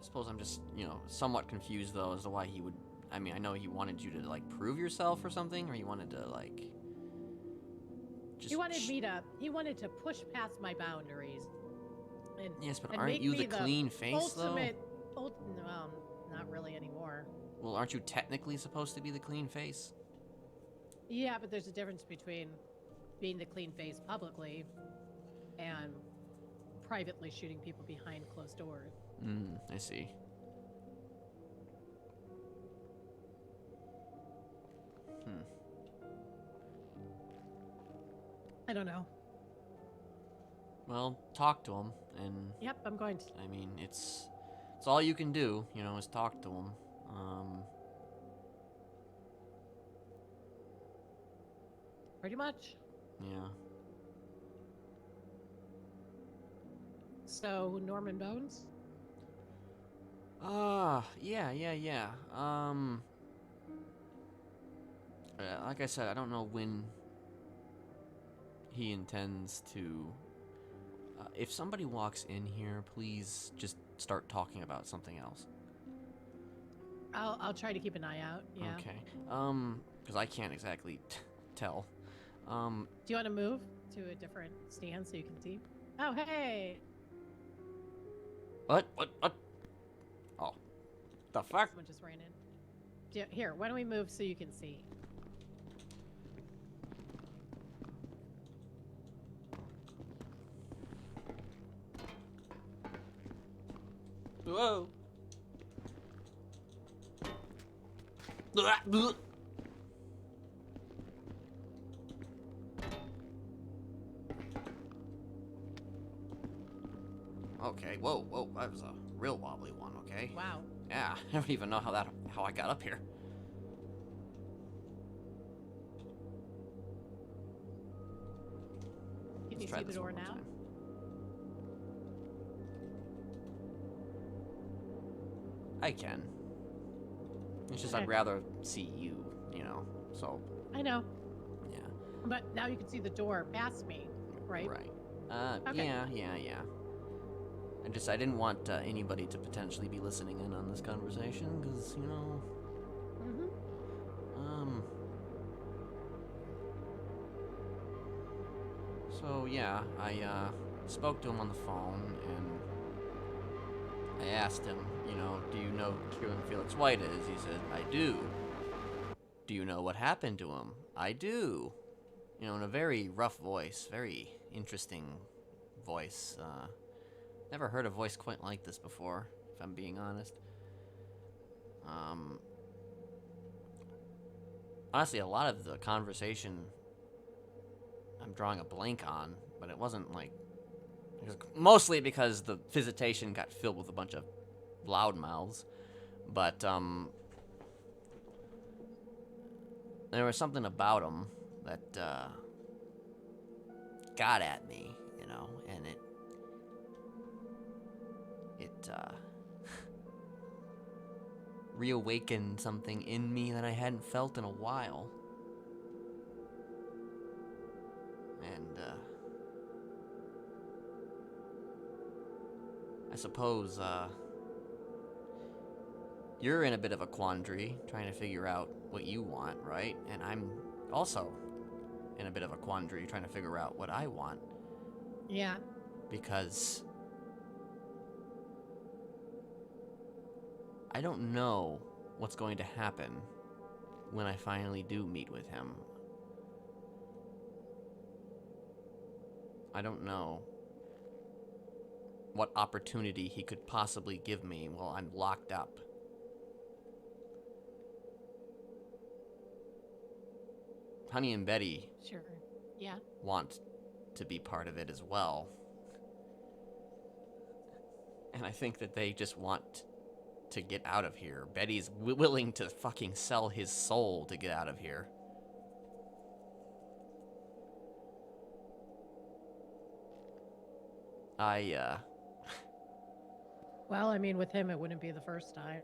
I suppose I'm just, somewhat confused, though, as to why he would... I mean, I know he wanted you to, like, prove yourself or something, or he wanted to, like... Just he wanted to push past my boundaries. And, yes, but and aren't make you me the clean face, well, not really anymore. Well, aren't you technically supposed to be the clean face? Yeah, but there's a difference between being the clean face publicly and privately shooting people behind closed doors. I see. I don't know. Well, talk to him, and... Yep, I'm going to. I mean, it's all you can do, is talk to him. Pretty much. Yeah. So, Norman Bones? Yeah. Like I said, I don't know when he intends to... if somebody walks in here, please just start talking about something else. I'll try to keep an eye out. Yeah. Okay. Because I can't exactly tell. Do you want to move to a different stand so you can see? Oh, hey. What? Oh. The fuck? Someone just ran in. Here, why don't we move so you can see? Whoa. Okay, whoa, that was a real wobbly one, okay? Wow. Yeah, I don't even know how I got up here. Can Let's you try see the this door one more now? time. I can. It's just Okay. I'd rather see you, so, I know, yeah. but now you can see the door past me, right? Right. Okay. Yeah. I didn't want anybody to potentially be listening in on this conversation, because, Mm-hmm. So, yeah, I spoke to him on the phone, and I asked him, do you know who Kieran Felix White is? He said, I do. Do you know what happened to him? I do. In a very rough voice, very interesting voice. Never heard a voice quite like this before, if I'm being honest. Honestly, a lot of the conversation I'm drawing a blank on, but it wasn't like... It was mostly because the visitation got filled with a bunch of loudmouths. But, there was something about him that, got at me, and it reawakened something in me that I hadn't felt in a while. And, I suppose, you're in a bit of a quandary, trying to figure out what you want, right? And I'm also in a bit of a quandary, trying to figure out what I want. Yeah. Because I don't know what's going to happen when I finally do meet with him. I don't know what opportunity he could possibly give me while I'm locked up. Honey and Betty Sure. Yeah. want to be part of it as well. And I think that they just want to get out of here. Betty's willing to fucking sell his soul to get out of here. Well, I mean, with him, it wouldn't be the first time.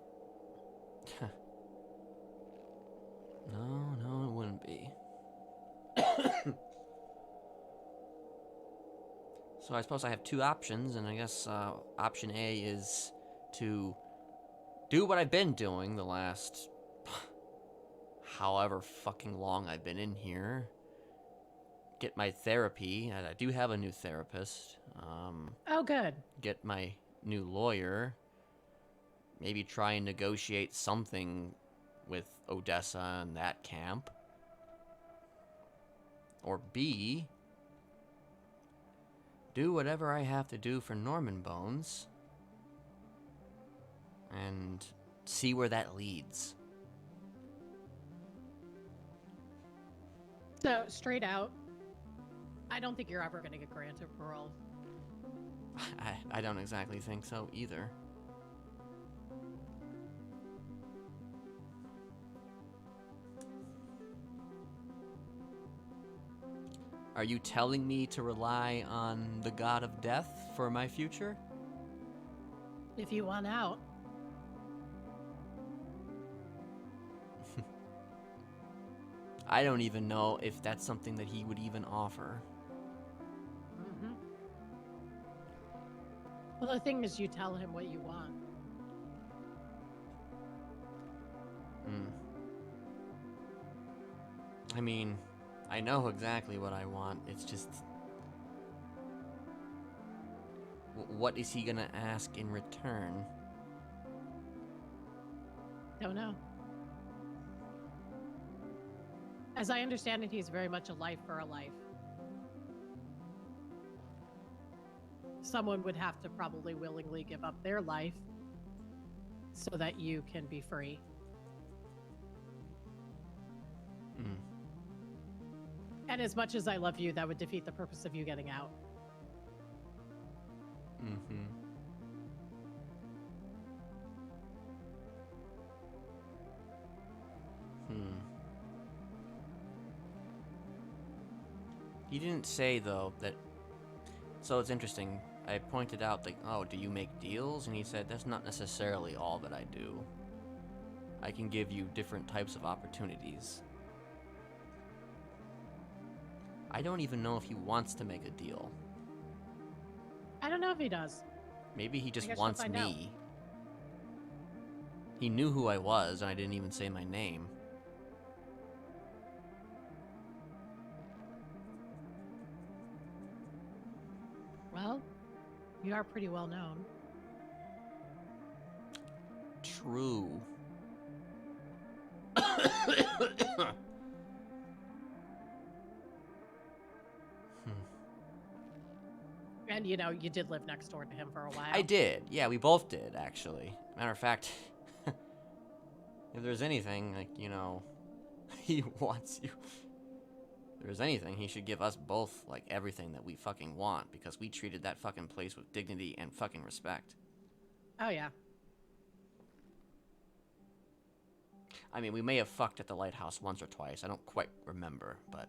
No, it wouldn't be. So I suppose I have two options, and I guess option A is to do what I've been doing the last however fucking long I've been in here. Get my therapy, and I do have a new therapist. Oh, good. Get my new lawyer. Maybe try and negotiate something with Odessa and that camp. Or B, do whatever I have to do for Norman Bones and see where that leads. So, straight out, I don't think you're ever going to get granted parole. I don't exactly think so either. Are you telling me to rely on the god of death for my future? If you want out. I don't even know if that's something that he would even offer. Well, the thing is, you tell him what you want. I mean, I know exactly what I want. It's just... what is he gonna ask in return? Don't know. As I understand it, he's very much a life for a life. Someone would have to probably willingly give up their life so that you can be free. And as much as I love you, that would defeat the purpose of you getting out. He didn't say, though, that... So it's interesting. I pointed out, like, oh, do you make deals? And he said, that's not necessarily all that I do. I can give you different types of opportunities. I don't even know if he wants to make a deal. I don't know if he does. Maybe he just guess wants we'll find out. me. He knew who I was, and I didn't even say my name. Well, you are pretty well known. True. And, you know, you did live next door to him for a while. I did. Yeah, we both did, actually. Matter of fact, if there's anything, like, you know, he wants you. If there's anything, he should give us both, like, everything that we fucking want, because we treated that fucking place with dignity and fucking respect. Oh, yeah. I mean, we may have fucked at the lighthouse once or twice. I don't quite remember, but...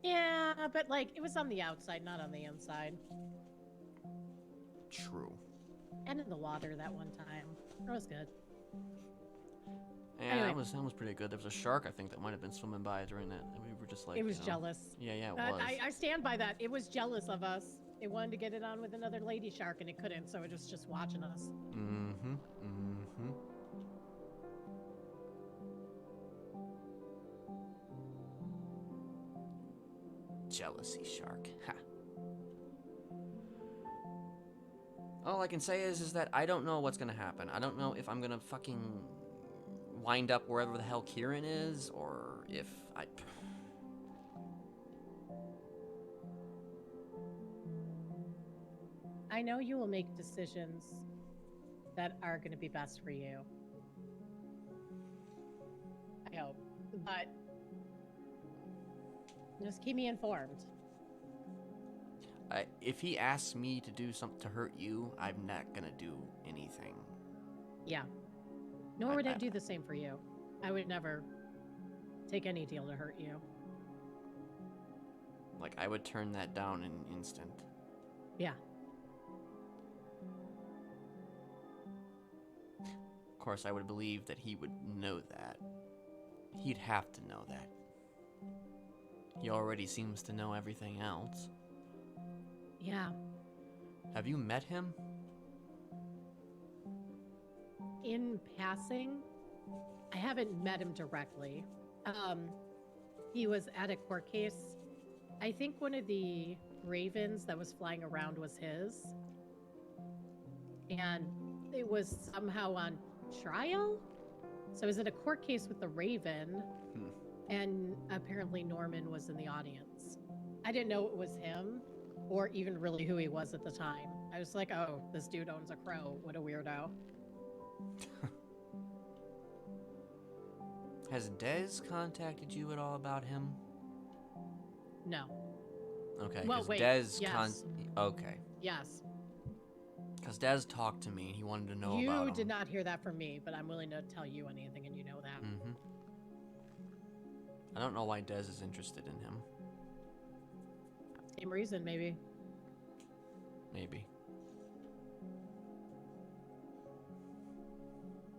Yeah, but, like, it was on the outside, not on the inside. True. And in the water that one time. That was good. Yeah, Anyway. that was pretty good. There was a shark, I think, that might have been swimming by during that. And we were just like, It was you know, jealous. Yeah, it was. I stand by that. It was jealous of us. It wanted to get it on with another lady shark, and it couldn't, so it was just watching us. Jealousy shark. Ha. All I can say is that I don't know what's gonna happen. I don't know if I'm gonna fucking wind up wherever the hell Kieran is, or if I... I know you will make decisions that are going to be best for you. I hope. But just keep me informed. If he asks me to do something to hurt you, I'm not gonna do anything. Yeah. Nor would I do the same for you. I would never take any deal to hurt you. Like, I would turn that down in an instant. Yeah. Of course, I would believe that he would know that. He'd have to know that. He already seems to know everything else. Yeah. Have you met him? In passing, I haven't met him directly. He was at a court case. I think one of the ravens that was flying around was his. And it was somehow on trial. So I was at a court case with the raven. And apparently Norman was in the audience. I didn't know it was him or even really who he was at the time. I was like, oh, this dude owns a crow. What a weirdo. Has Dez contacted you at all about him? No. Okay, Well, because wait, Dez yes. Okay. Yes. Because Dez talked to me and he wanted to know about him. You did not hear that from me, but I'm willing to tell you anything and you know that. Mm-hmm. I don't know why Dez is interested in him. Same reason, maybe. Maybe.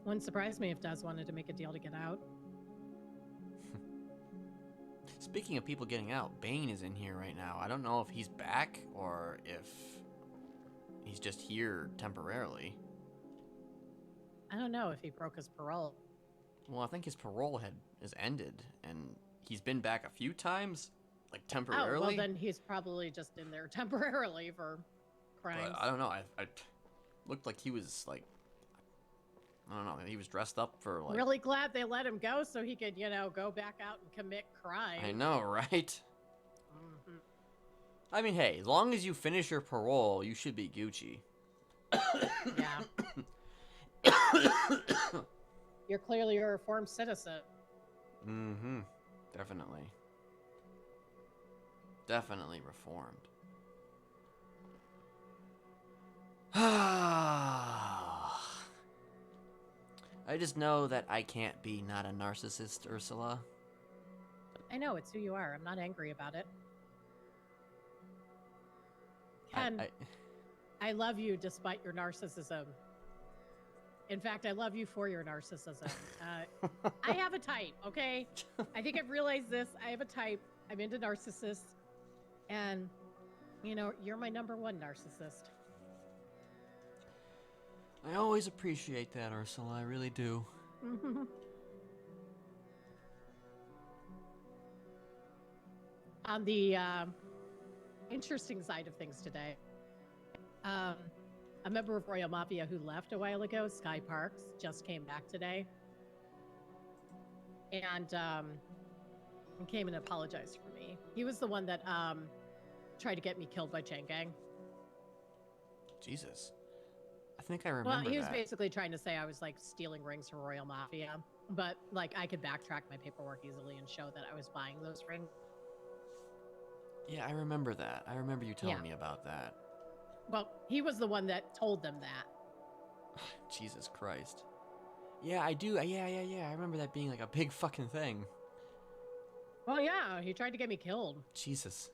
Wouldn't surprise me if Des wanted to make a deal to get out. Speaking of people getting out, Bane is in here right now. I don't know if he's back or if he's just here temporarily. I don't know if he broke his parole. Well, I think his parole is ended, and he's been back a few times, like temporarily. Oh, well, then he's probably just in there temporarily for crimes. But I don't know. I looked like he was like, I don't know. He was dressed up for like. Really glad they let him go so he could, go back out and commit crime. I know, right? Mhm. I mean, hey, as long as you finish your parole, you should be Gucci. Yeah. You're clearly a reformed citizen. Mm-hmm. Definitely. Definitely reformed. I just know that I can't be not a narcissist, Ursula. I know, it's who you are. I'm not angry about it. Ken, I love you despite your narcissism. In fact, I love you for your narcissism. I have a type, okay? I think I've realized this. I have a type. I'm into narcissists. And, you're my number one narcissist. I always appreciate that, Ursula. I really do. On the interesting side of things today, a member of Royal Mafia who left a while ago, Sky Parks, just came back today. And came and apologized for me. He was the one that tried to get me killed by Chain Gang. Jesus. I think I remember Well, he was that. basically trying to say I was like stealing rings from Royal Mafia, but like I could backtrack my paperwork easily and show that I was buying those rings. Yeah, I remember that. I remember you telling me about that. Well, he was the one that told them that. Jesus Christ. Yeah, I do. Yeah. I remember that being like a big fucking thing. Well, yeah, he tried to get me killed. Jesus.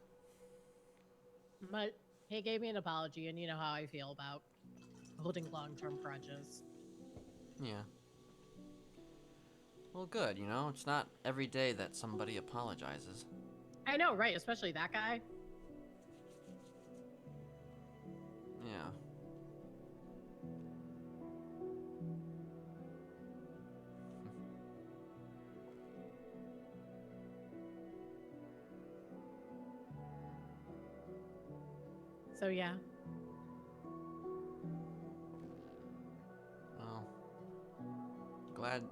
But he gave me an apology, and you know how I feel about holding long-term grudges. Yeah. Well, good, it's not every day that somebody apologizes. I know, right? Especially that guy. Yeah. So, yeah. Well, glad.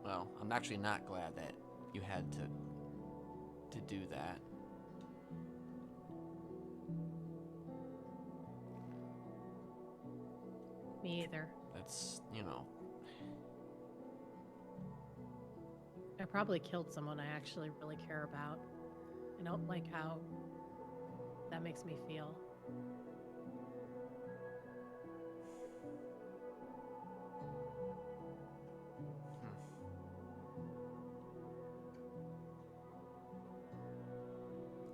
Well, I'm actually not glad that you had to do that. Me either. That's, I probably killed someone I actually really care about. I don't like how that makes me feel.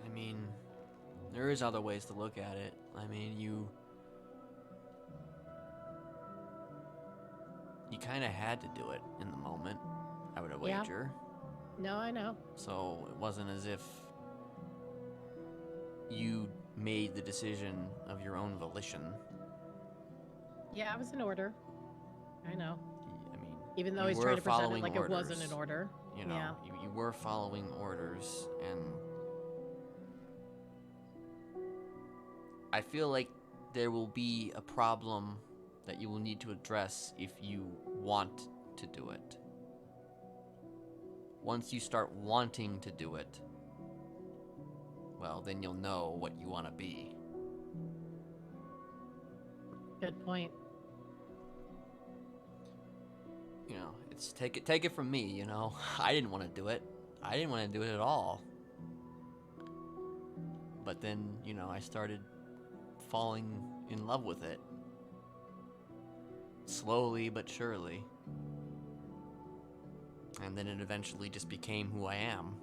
I mean, there is other ways to look at it. I mean, you kind of had to do it in the moment, I would wager. No, I know. So it wasn't as if you made the decision of your own volition. Yeah, I was in order. I know. I mean, Even though you he's were trying to present it following like it wasn't orders. in order. Yeah. You were following orders, and I feel like there will be a problem that you will need to address if you want to do it. Once you start wanting to do it, well, then you'll know what you want to be. Good point. It's take it from me, I didn't want to do it. I didn't want to do it at all. But then, I started falling in love with it. Slowly but surely. And then it eventually just became who I am.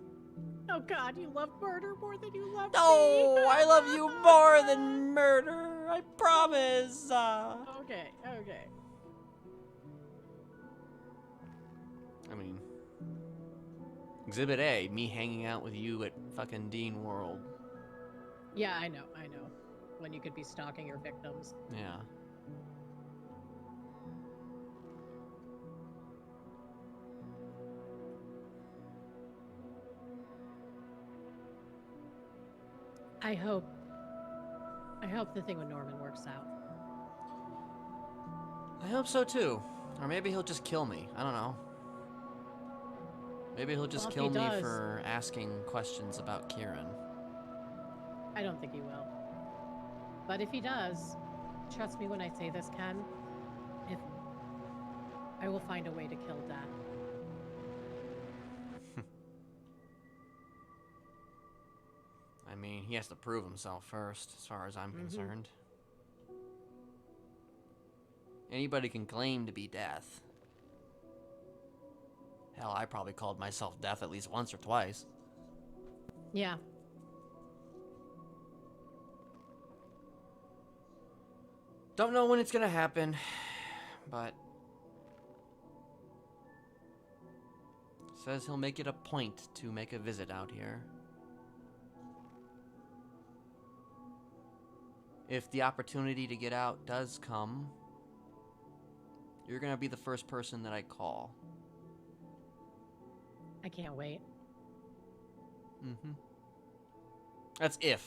Oh God, you love murder more than you love me. No, I love you more than murder. I promise. Okay. I mean, Exhibit A, me hanging out with you at fucking Dean World. Yeah, I know. when you could be stalking your victims. Yeah. I hope the thing with Norman works out. I hope so too. Or maybe he'll just kill me. I don't know. Maybe he'll just Well, if kill he me does- for asking questions about Kieran. I don't think he will. But if he does, trust me when I say this, Ken, if I will find a way to kill Dad. I mean, he has to prove himself first, as far as I'm concerned. Anybody can claim to be Death. Hell, I probably called myself Death at least once or twice. Yeah. Don't know when it's gonna happen, but says he'll make it a point to make a visit out here. If the opportunity to get out does come, you're gonna be the first person that I call. I can't wait. Mm-hmm. That's if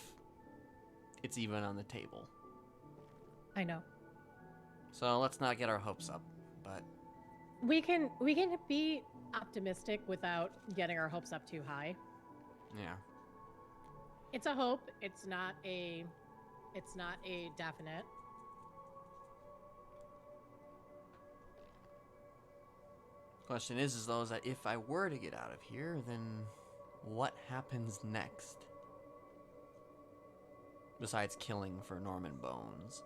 it's even on the table. I know. So let's not get our hopes up, but We can be optimistic without getting our hopes up too high. yeah. It's a hope. It's not a definite. Question is though, is that if I were to get out of here, then what happens next? Besides killing for Norman Bones.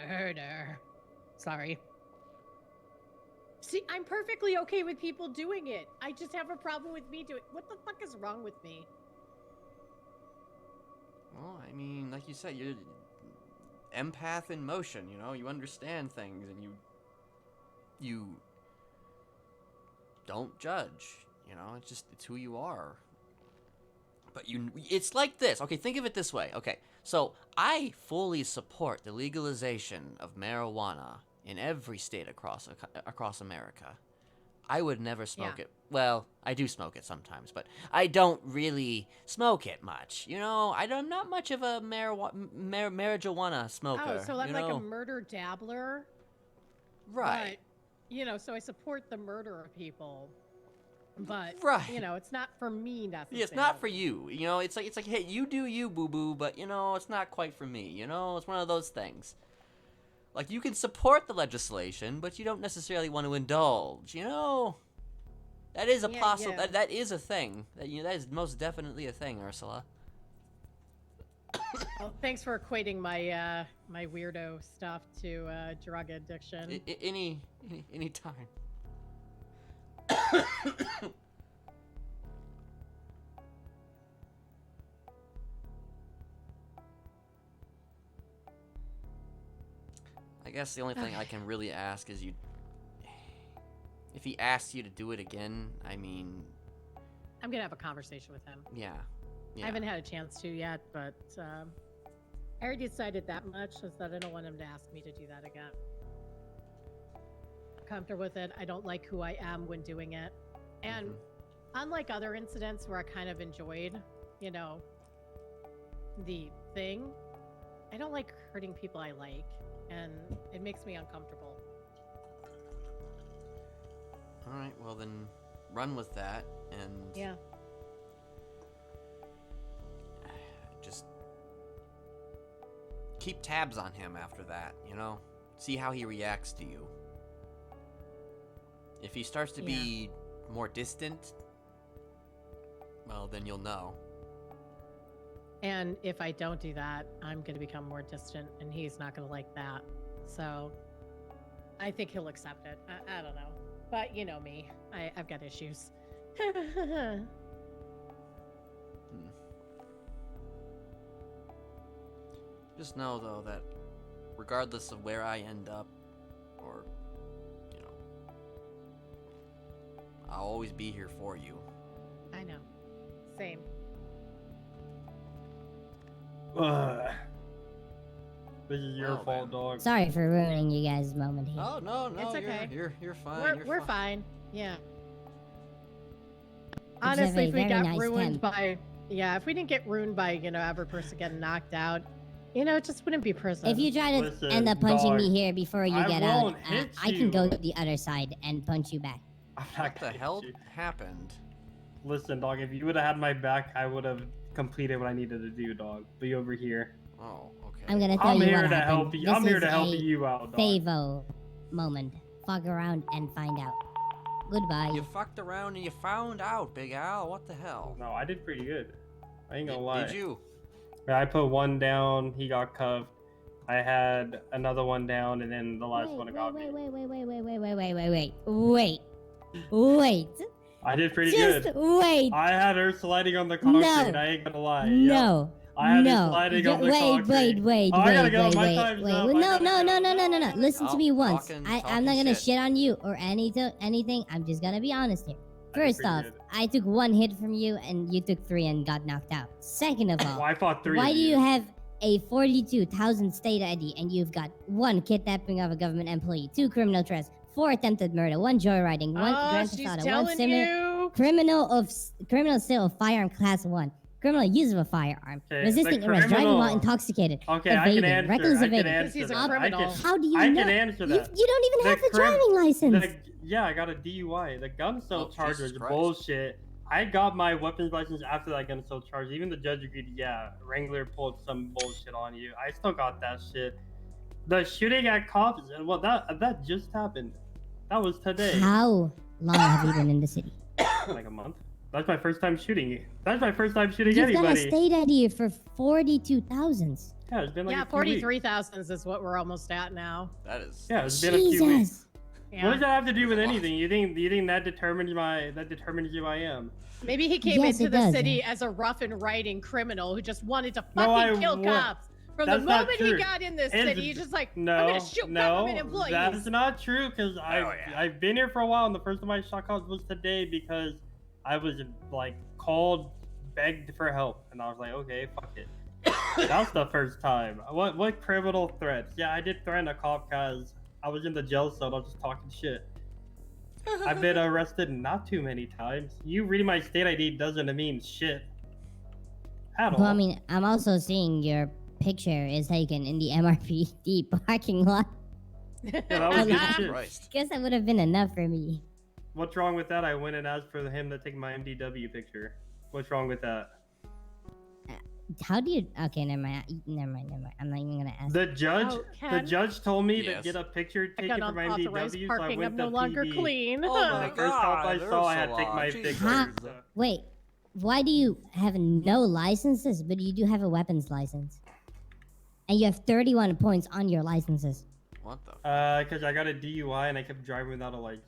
Murder. Sorry. See, I'm perfectly okay with people doing it. I just have a problem with me doing. What the fuck is wrong with me? Well, I mean, like you said, you're empath in motion, you know? You understand things and you don't judge, you know? It's who you are. But it's like this. Okay, think of it this way. Okay, so I fully support the legalization of marijuana in every state across America. I would never smoke it. Well, I do smoke it sometimes, but I don't really smoke it much. You know, I'm not much of a marijuana smoker. Oh, so I'm you like know? a murder dabbler. Right. But, so I support the murder of people. But Right. It's not for me necessarily. Yeah, it's not for you. You know, it's like, hey, you do you, boo boo, but it's not quite for me. You know, it's one of those things. Like, you can support the legislation, but you don't necessarily want to indulge. You know, that is a possible. Yeah. That is a thing. That is most definitely a thing, Ursula. Well, thanks for equating my my weirdo stuff to drug addiction. Any time. I guess the only thing I can really ask is if he asks you to do it again, I mean, I'm gonna have a conversation with him. yeah. I haven't had a chance to yet, but I already decided that much is that I don't want him to ask me to do that again. I'm comfortable with it. I don't like who I am when doing it. And unlike other incidents where I kind of enjoyed, the thing, I don't like hurting people I like, and it makes me uncomfortable. All right, well then, run with that, and Yeah. just keep tabs on him after that. See how he reacts to you. If he starts to be more distant, well, then you'll know. And if I don't do that, I'm going to become more distant, and he's not going to like that. So I think he'll accept it. I don't know. But you know me. I've got issues. Just know, though, that regardless of where I end up, or, I'll always be here for you. I know. Same. This is your Well, fault, man. dog. Sorry for ruining you guys' moment here. Oh no, It's okay. You're fine. We're fine. Yeah. a Honestly, if we very got nice ruined temp. by, if we didn't get ruined by, every person getting knocked out, it just wouldn't be prison. If you try to Listen, end up punching me dog, here before you I get out, won't hit I can go you. to the other side and punch you back. I'm not What the gonna hit hell you. happened? Listen, dog, if you would have had my back, I would have completed what I needed to do, dog. Be over here. Oh, okay. I'm gonna tell I'm you here what to happened. help you. This I'm here is to help a you out, dog. Favo moment. Fuck around and find out. Goodbye. You fucked around and you found out, Big Al. What the hell? No, I did pretty good. I ain't gonna lie. Did you? I put one down, he got cuffed. I had another one down, and then the last one got me. Wait. I did pretty Just good. wait. I had her sliding on the concrete. I ain't gonna lie. Yep. No. I had her No. sliding on the Wait. Oh, I gotta go. My time's up. I No. gotta go. Listen to me once. Talking I'm not gonna shit. shit on you or anything. I'm just gonna be honest here. I did First pretty off, good. I took one hit from you and you took 3 and got knocked out. Second of Well, all, I fought 3 why of do you have a 42,000 state ID and you've got 1 kidnapping of a government employee, 2 criminal trespass, 4 attempted murder, 1 joyriding, 1 grand she's theft auto, 1 telling similar you. criminal sale of firearm class 1, criminal use of a firearm, Okay, resisting the arrest, driving while criminal- intoxicated, Okay, I can evading, answer. reckless I can evading. answer He's a that. criminal. How do you I know? can answer You, that. you don't even have the crim- driving license. Yeah, I got a DUI. The gun sale Oh, charge Jesus was Christ. bullshit. I got my weapons license after that gun sale charge. Even the judge agreed, yeah, Wrangler pulled some bullshit on you. I still got that shit. The shooting at cops, well, that just happened. That was today. How long have you been in the city? Like a month. That's my first time shooting you. That's my first time shooting You've got a anybody. state ID for 42,000. Yeah, it's been like Yeah, a few weeks. 43,000 is what we're almost at now. That is. Yeah, it's been a few weeks. Jesus. Yeah. What does that have to do with anything? You think that determines who I am? Maybe he came Yes, into it the does. city as a rough and riding criminal who just wanted to No, I fucking kill wa- cops. From That's the not moment he true. got in this It's- city, he's just like, No, I'm gonna shoot government employees. that's not true. Because yeah. I've been here for a while, and the first time I shot cops was today because I was like called, begged for help, and I was like, okay, fuck it. That was the first time. What criminal threats? Yeah, I did threaten a cop because I was in the jail cell. I was just talking shit. I've been arrested not too many times. You reading my state ID doesn't mean shit. At all. Well, I mean, I'm also seeing your picture is taken in the MRPD parking lot. Yeah, that was good Jesus shit. Christ. Guess that would have been enough for me. What's wrong with that? I went and asked for him to take my MDW picture. What's wrong with that? How do you? Okay, never mind. I'm not even gonna ask. The judge, Oh, the Ken? judge told me Yes. to get a picture I taken got for my unauthorized MDW, so I parking. went I'm to no longer PD. clean. Oh And my the first cop I God, saw, I there's had a to take lot. my Jesus. picture. Huh? so- Wait, why do you have no licenses, but you do have a weapons license? And you have 31 points on your licenses. What the? Because I got a DUI and I kept driving without a license.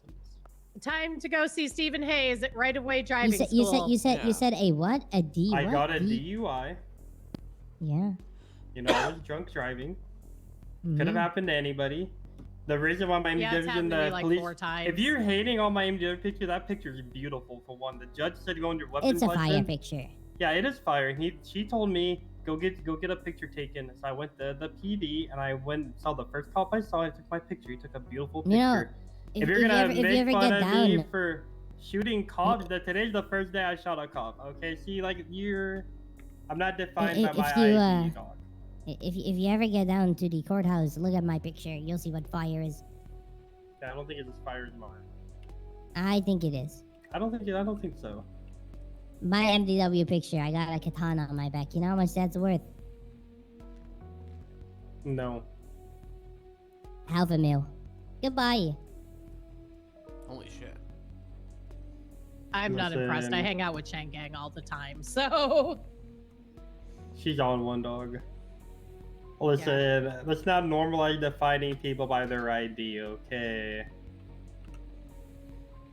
Time to go see Stephen Hayes at right away driving You said school. Yeah. you said a what? A D? I what? got a D? DUI. Yeah. You know, I was drunk driving. Could have Mhm. happened to anybody. The reason why my Yeah, MDW it's is in happened to me the like police. 4 times. If you're hating on my MDW picture, that picture is beautiful. For one, the judge said go on your weapons It's a fire license. picture. Yeah, it is fire. She told me go get a picture taken. So I went to the PD and I went and saw the first cop I saw. I took my picture. He took a beautiful picture. You know, if you're gonna if you make ever fun get of me down, for shooting cops, that today's the first day I shot a cop. Okay, see, like I'm not defined by If my you, ID, dog. if you ever get down to the courthouse, look at my picture. You'll see what fire is. Yeah, I don't think it's as fire as mine. I think it is. I don't think so. My MDW picture, I got a katana on my back. You know how much that's worth? No. $500,000. Goodbye. Holy shit. I'm not impressed. I Listen. hang out with Chang Gang all the time, so She's on one, dog. Listen, let's not normalize defining people by their ID, okay?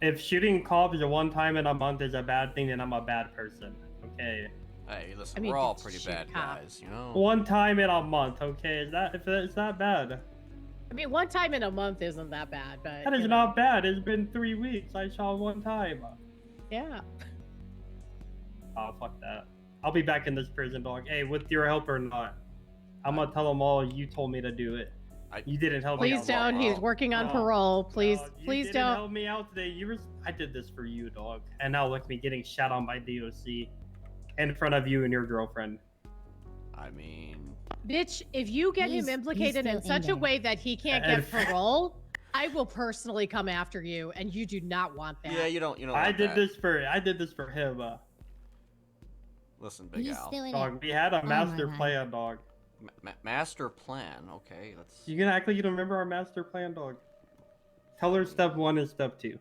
If shooting cops one time in a month is a bad thing, then I'm a bad person, okay? Hey, listen, I mean, we're all it's pretty shit bad cop. guys, you know? One time in a month, okay? It's not bad. I mean, 1 time in a month isn't that bad, but That is you know, not bad. It's been 3 weeks. I shot one time. Yeah. Oh, fuck that. I'll be back in this prison, dog. Hey, with your help or not, I'm gonna tell them all you told me to do it. You didn't help me out. Please don't. He's working on No, parole. Please, no, you please didn't don't. help me out today. I did this for you, dog. And now look at me getting shot on by DOC in front of you and your girlfriend. I mean, Bitch, if you get him implicated in such a way that he can't get parole, I will personally come after you, and you do not want that. yeah, you don't. I did this for him. Listen, Big He's Al. still in Dog, it. we had a Oh my master God. plan, dog. Master plan. Okay, let's. You gonna act like you don't remember our master plan, dog? Tell her step 1 and step 2.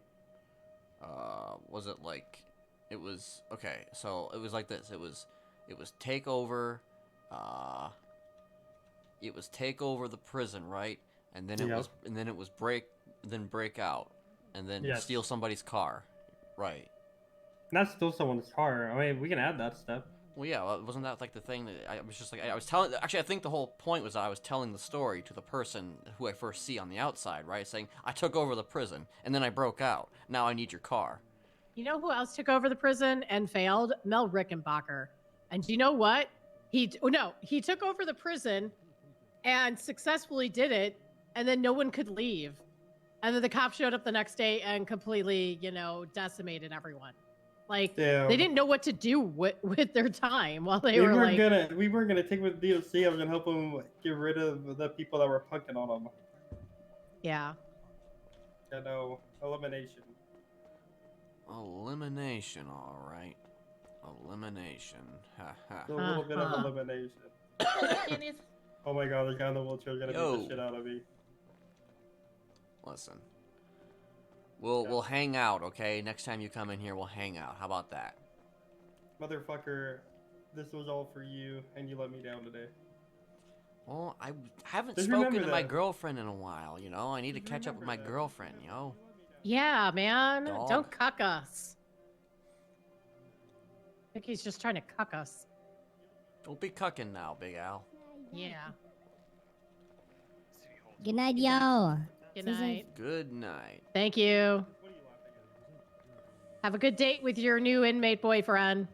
Was it like? It was okay. So it was like this. It was take over. It was take over the prison, right? And then it was break out, and then steal somebody's car, right? Not steal someone's car. I mean, we can add that step. Well, yeah, wasn't that like the thing that I was just like I was telling? Actually, I think the whole point was that I was telling the story to the person who I first see on the outside, right? Saying I took over the prison and then I broke out. Now I need your car. You know who else took over the prison and failed? Mel Rickenbacker. And do you know what? He took over the prison and successfully did it, and then no one could leave. And then the cops showed up the next day and completely, decimated everyone. Like, Damn. they didn't know what to do with their time while they we were like... We weren't gonna take with DOC. I was gonna help them get rid of the people that were punking on them. Yeah. Elimination. Elimination, all right. Elimination. Ha ha. A little bit of elimination. Oh my god, the guy in the wheelchair is gonna beat the shit out of me. Listen. We'll hang out, okay? Next time you come in here, we'll hang out. How about that? Motherfucker, this was all for you, and you let me down today. Well, I haven't Just spoken remember to my that. girl-friend in a while, I need to catch up with my girlfriend, Yeah, man. Dog. Don't cuck us. I think he's just trying to cuck us. Don't be cucking now, Big Al. Yeah. Good night, yo. Good night. Good night. Thank you. Have a good date with your new inmate boyfriend.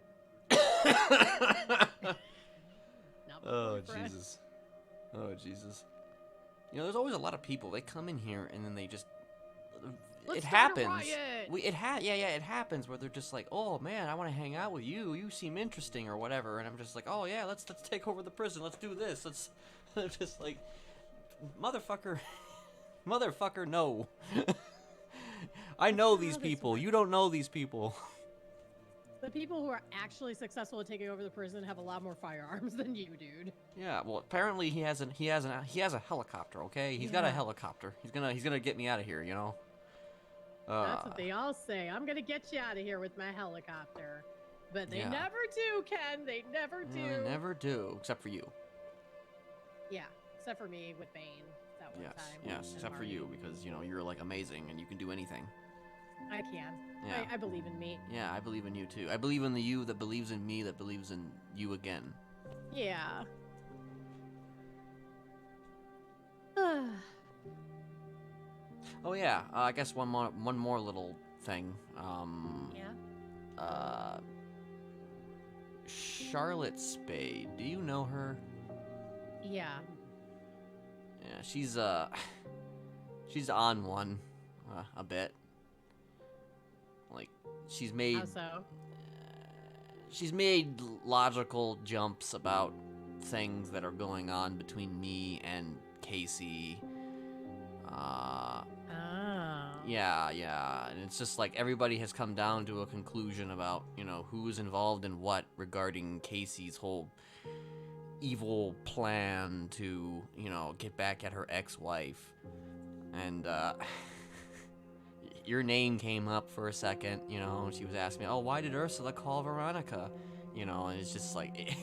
Oh, Jesus. Oh, Jesus. There's always a lot of people. They come in here and then they just... Let's it start a happens. riot. It happens where they're just like, oh man, I want to hang out with you. You seem interesting or whatever. And I'm just like, oh yeah, let's take over the prison. Let's do this. I'm just like, motherfucker, no. I know these people. You don't know these people. The people who are actually successful at taking over the prison have a lot more firearms than you, dude. Yeah, well, apparently he has a helicopter. Okay, he's got a helicopter. He's gonna get me out of here. That's what they all say. I'm gonna get you out of here with my helicopter. But they never do, Ken. They never do. They never do, except for you. Yeah, except for me with Bane that one time. Yes, except for you, because, you're, like, amazing, and you can do anything. I can. Yeah. I believe in me. Yeah, I believe in you, too. I believe in the you that believes in me that believes in you again. Yeah. Oh, yeah, I guess one more little thing. Charlotte Spade, do you know her? Yeah. Yeah, she's on one, a bit. Like, she's made... How so? She's made logical jumps about things that are going on between me and Casey. Yeah, and it's just like everybody has come down to a conclusion about, who's involved in what regarding Casey's whole evil plan to, get back at her ex-wife. And, your name came up for a second, and she was asking me, oh, why did Ursula call Veronica? And it's just like...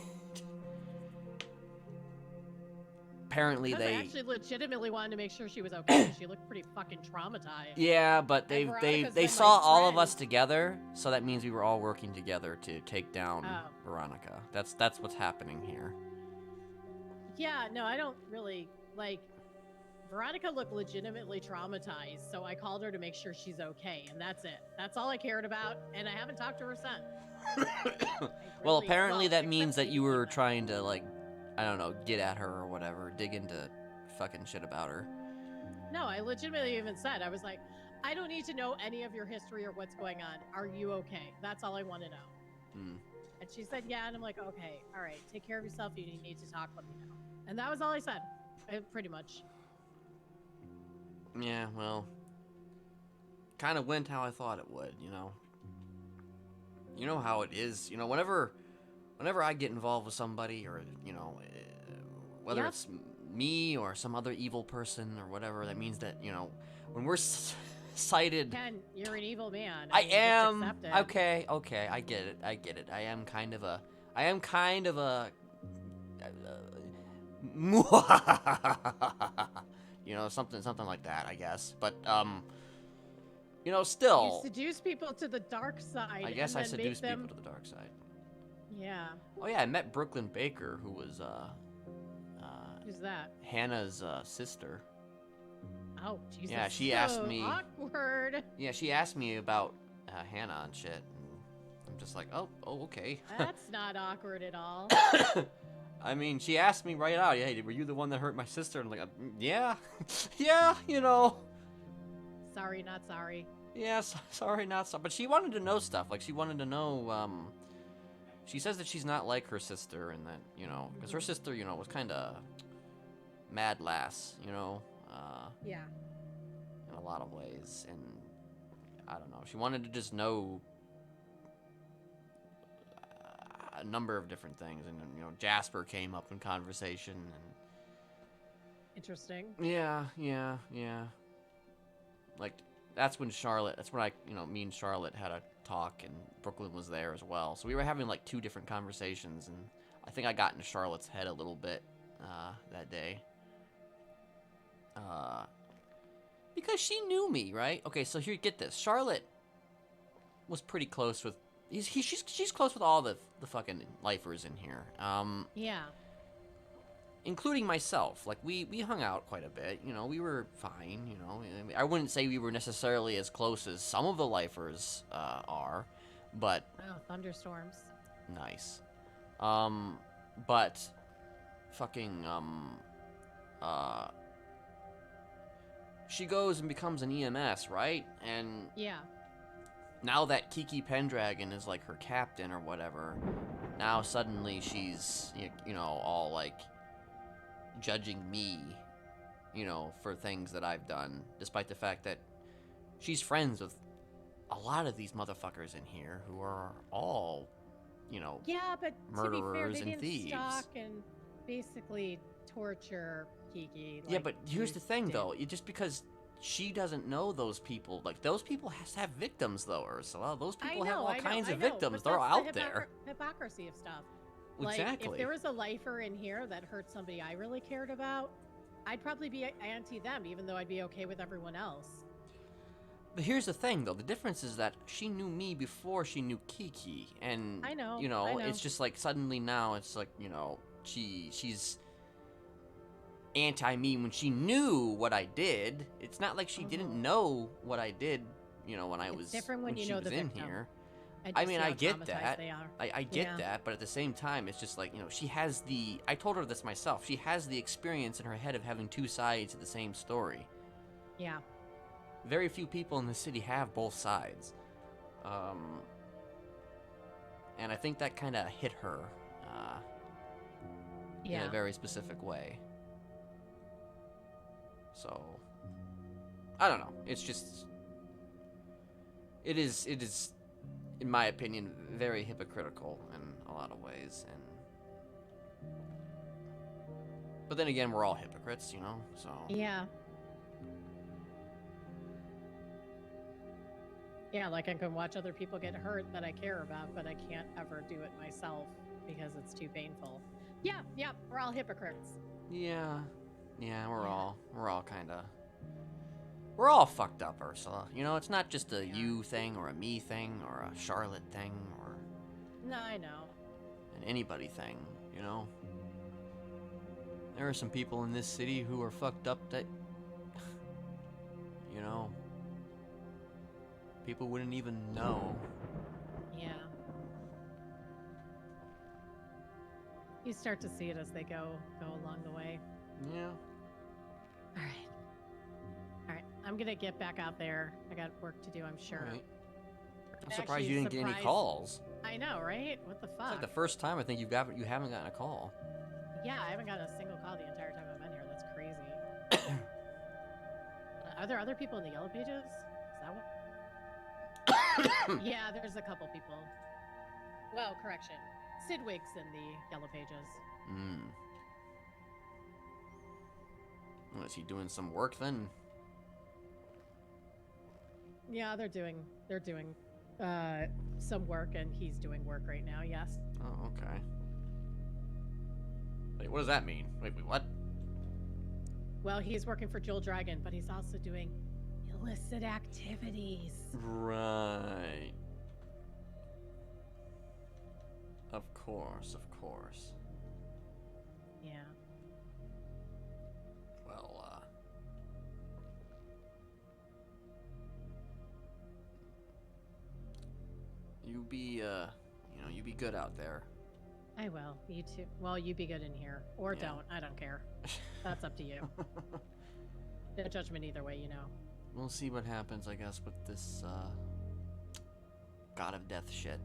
Apparently Because they I actually legitimately wanted to make sure she was okay. She looked pretty fucking traumatized. Yeah, but they saw all of us together, so that means we were all working together to take down Veronica. That's what's happening here. Yeah, no, I don't really Veronica looked legitimately traumatized, so I called her to make sure she's okay, and that's it. That's all I cared about, and I haven't talked to her since. Well, apparently that means that you were trying to I don't know, get at her or whatever, dig into fucking shit about her. No, I legitimately even said, I was like, I don't need to know any of your history or what's going on. Are you okay? That's all I want to know. Hmm. And she said, yeah. And I'm like, okay, all right, take care of yourself. You need to talk, let me know. And that was all I said, pretty much. Yeah, well, kind of went how I thought it would, you know. You know how it is, you know, whenever I get involved with somebody, or, you know, whether it's me or some other evil person or whatever, that means that, you know, when we're cited... Ken, you're an evil man. I mean, just am... accept it. Okay, I get it. I am kind of a... you know, something like that, I guess. But, you know, still... You seduce people to the dark side. I guess I seduce them... people to the dark side. Yeah. Oh yeah, I met Brooklyn Baker, who was Who's that? Hannah's sister. Oh, Jesus. Yeah, she asked me. Awkward. Yeah, she asked me about Hannah and shit. And I'm just like, oh, okay. That's not awkward at all. I mean, she asked me right out, hey, were you the one that hurt my sister? And I'm like, yeah, yeah, you know. Sorry, not sorry. Yeah, sorry, not sorry. But she wanted to know stuff. Like, she wanted to know, she says that she's not like her sister, and that, you know, because her sister, you know, was kind of mad lass, you know. Yeah. In a lot of ways, and I don't know. She wanted to just know a number of different things, and you know, Jasper came up in conversation, and interesting. Yeah. Like, that's when I, you know, me and Charlotte had a talk, and Brooklyn was there as well. So we were having like 2 different conversations, and I think I got into Charlotte's head a little bit that day. Because she knew me, right? Okay, so here, get this. Charlotte was pretty close with... She's close with all the fucking lifers in here. Yeah. Including myself. Like, we hung out quite a bit. You know, we were fine, you know. I wouldn't say we were necessarily as close as some of the lifers are, but... Oh, thunderstorms. Nice. But... Fucking, she goes and becomes an EMS, right? And yeah, now that Kiki Pendragon is like her captain or whatever, now suddenly she's, you know, all like judging me, you know, for things that I've done, despite the fact that she's friends with a lot of these motherfuckers in here who are all, you know, yeah, but murderers to be fair, they and didn't thieves. stalk and basically torture Kiki. Yeah, but here's the thing, though. Just because she doesn't know those people, like, those people has to have victims, though, Ursula. Those people have all kinds of victims. They're out there. Hypocrisy of stuff. Exactly. Like, if there was a lifer in here that hurt somebody I really cared about, I'd probably be anti them, even though I'd be okay with everyone else. But here's the thing, though. The difference is that she knew me before she knew Kiki, and I know. You know, it's just like suddenly now it's like, you know, she's anti-me when she knew what I did. It's not like she didn't know what I did, you know, when I was different when you she know was the in victim. here. I mean, I get that. I get Yeah. that, but at the same time, it's just like, you know, she has I told her this myself. She has the experience in her head of having 2 sides of the same story. Yeah. Very few people in the city have both sides. And I think that kind of hit her in a very specific way. So, I don't know. It's just... It is, in my opinion, very hypocritical in a lot of ways. But then again, we're all hypocrites, you know? So... Yeah. Yeah, like I can watch other people get hurt that I care about, but I can't ever do it myself because it's too painful. Yeah, we're all hypocrites. Yeah, we're all fucked up, Ursula. You know, it's not just a you thing or a me thing or a Charlotte thing or No, I know. an anybody thing, you know? There are some people in this city who are fucked up that, you know, people wouldn't even know. Yeah. You start to see it as they go along the way. Yeah. All right. All right. I'm gonna get back out there. I got work to do, I'm sure. All right. I'm Actually, surprised you didn't get any surprised- calls. I know, right? What the It's fuck? like the first time I think you haven't gotten a call. Yeah, I haven't gotten a single call the entire time I've been here. That's crazy. Are there other people in the yellow pages? Is that what? Yeah, there's a couple people. Well, correction. Sidwig's in the yellow pages. Hmm. Well, is he doing some work then? Yeah, they're doing some work, and he's doing work right now. Yes. Oh, okay. Wait, what does that mean? Wait, what? Well, he's working for Jewel Dragon, but he's also doing illicit activities. Right. Of course, of course. Yeah. Well, you be good out there. I will. You too. Well, you be good in here, or Yeah. don't. I don't care. That's up to you. No judgment either way, you know. We'll see what happens, I guess, with this, God of Death shit.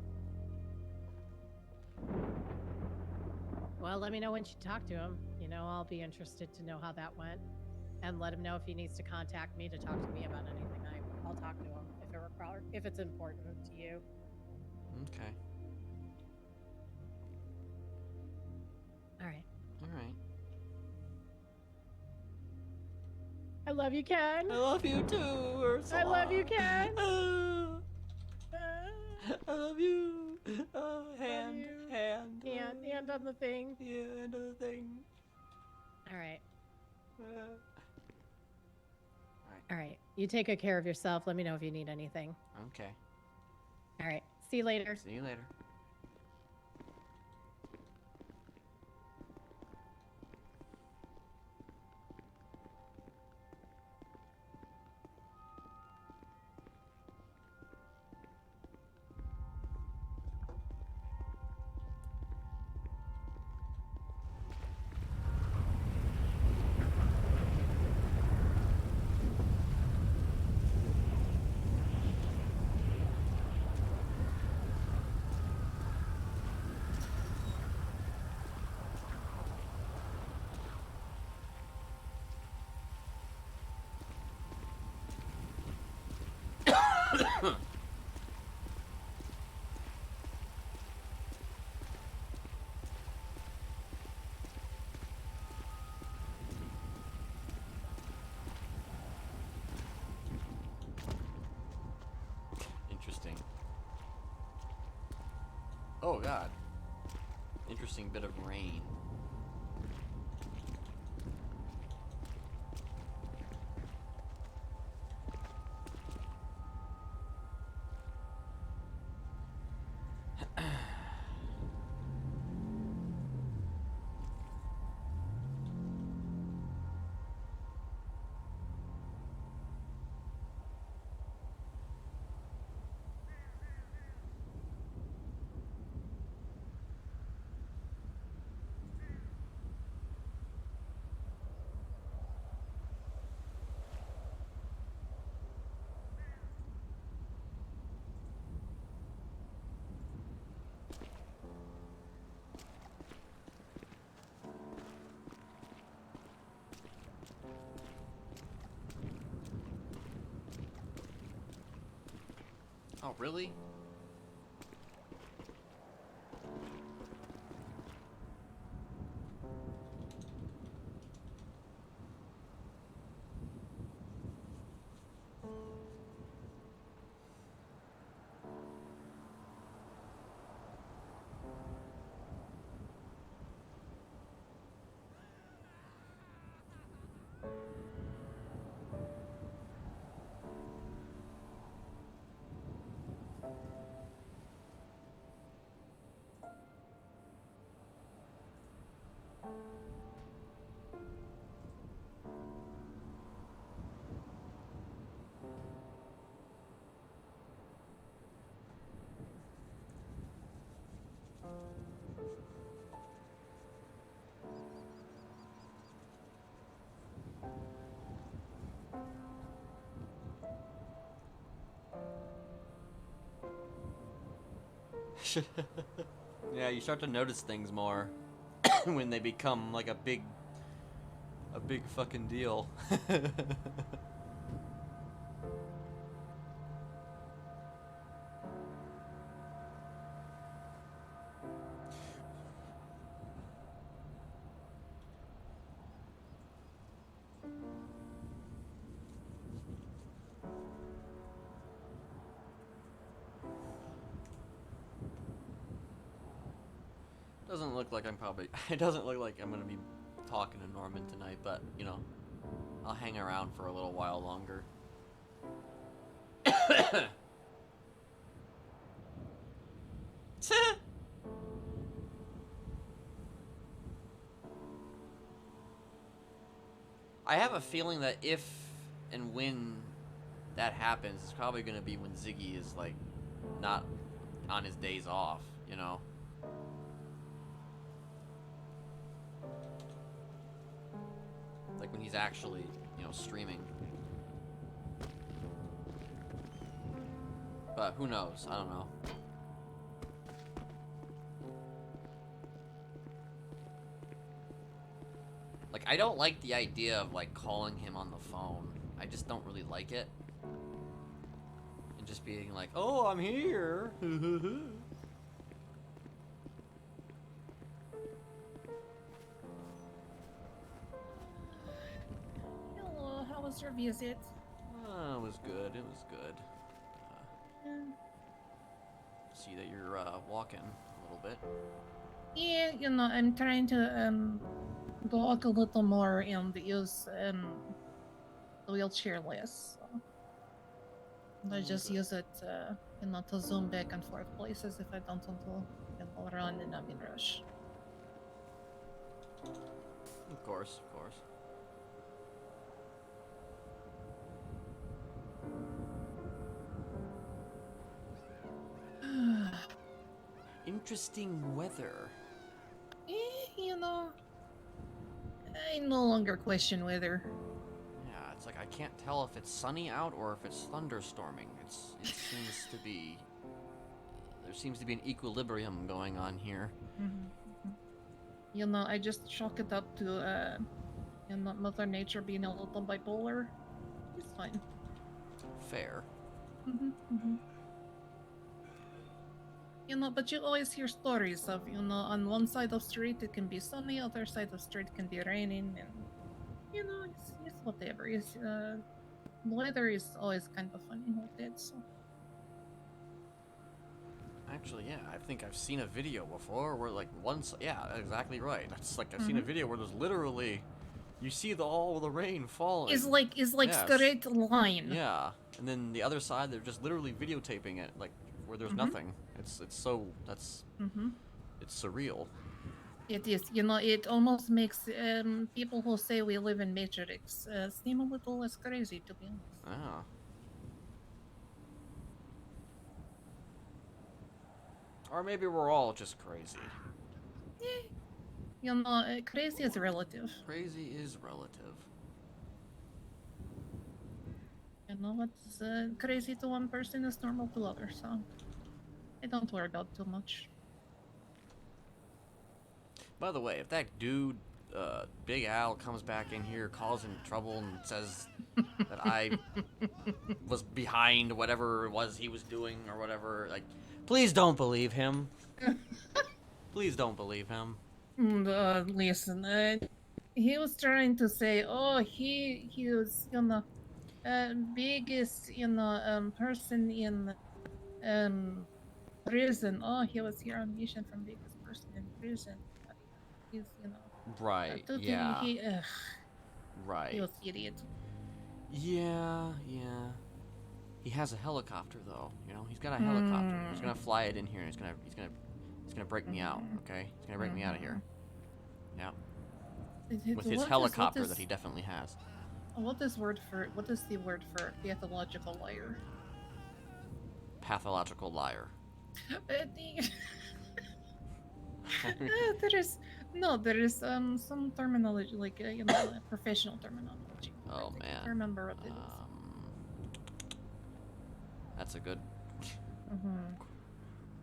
Well, let me know when you talk to him. You know, I'll be interested to know how that went, and let him know if he needs to contact me to talk to me about anything. I'll talk to him if it's important to you. Okay. All right. All right. I love you, Ken. I love you too, Ursula. I love you, Ken. I love you. Hand on the thing. Yeah, hand on the thing. All right. Alright. All right. You take good care of yourself. Let me know if you need anything. Okay. All right. See you later. See you later. Interesting. Oh god. Interesting bit of rain. Oh, really? Yeah, you start to notice things more when they become like a big fucking deal. Doesn't look like I'm probably. It doesn't look like I'm gonna be talking to Norman tonight, but you know, I'll hang around for a little while longer. I have a feeling that if and when that happens, it's probably gonna be when Ziggy is like not on his days off, you know. Like when he's actually, you know, streaming. But who knows? I don't know. Like, I don't like the idea of, like, calling him on the phone. I just don't really like it. And just being like, oh, I'm here. Hello, how was your visit? Oh, it was good. It was good. See that you're walking a little bit. Yeah, you know, I'm trying to walk a little more and use the wheelchair less. So. I just use it, you know, to zoom back and forth places if I don't want to, you know, run and I'm in rush. Of course, of course. Interesting weather. You know, I no longer question weather. Yeah, it's like I can't tell if it's sunny out or if it's thunderstorming. It seems to be. There seems to be an equilibrium going on here. You know, I just chalk it up to, you know, Mother Nature being a little bipolar. It's fine. Fair. You know, but you always hear stories of, you know, on one side of the street it can be sunny, other side of the street can be raining, and, you know, it's whatever. The weather is always kind of funny with it, so. Actually, yeah, I think I've seen a video before where, like, yeah, exactly right. It's like I've seen a video where there's literally, you see all the rain falling. It's like Yes. straight line. Yeah, and then the other side, they're just literally videotaping it, like, where there's nothing. It's so, that's, it's surreal. It is. You know, it almost makes people who say we live in Matrix seem a little less crazy, to be honest. Ah. Or maybe we're all just crazy. You know, crazy is relative. Crazy is relative. You know, what's crazy to one person is normal to others, so I don't worry about too much. By the way, if that dude, Big Al, comes back in here, causing trouble, and says that I was behind whatever it was he was doing or whatever, like, please don't believe him. Please don't believe him. Listen, he was trying to say, oh, he was, you know, biggest, you know, person in prison. Oh, he was here on mission from biggest person in prison. He's, you know. Right, yeah. Right. He was idiot. Yeah. He has a helicopter, though. You know, he's got a helicopter. He's gonna fly it in here, and he's gonna break me out. Okay, he's gonna break me out of here. Yeah. With his helicopter that he definitely has. What is the word for pathological liar? Pathological liar. There is some terminology, like you know, professional terminology. Oh man. I remember what it is. That's a good.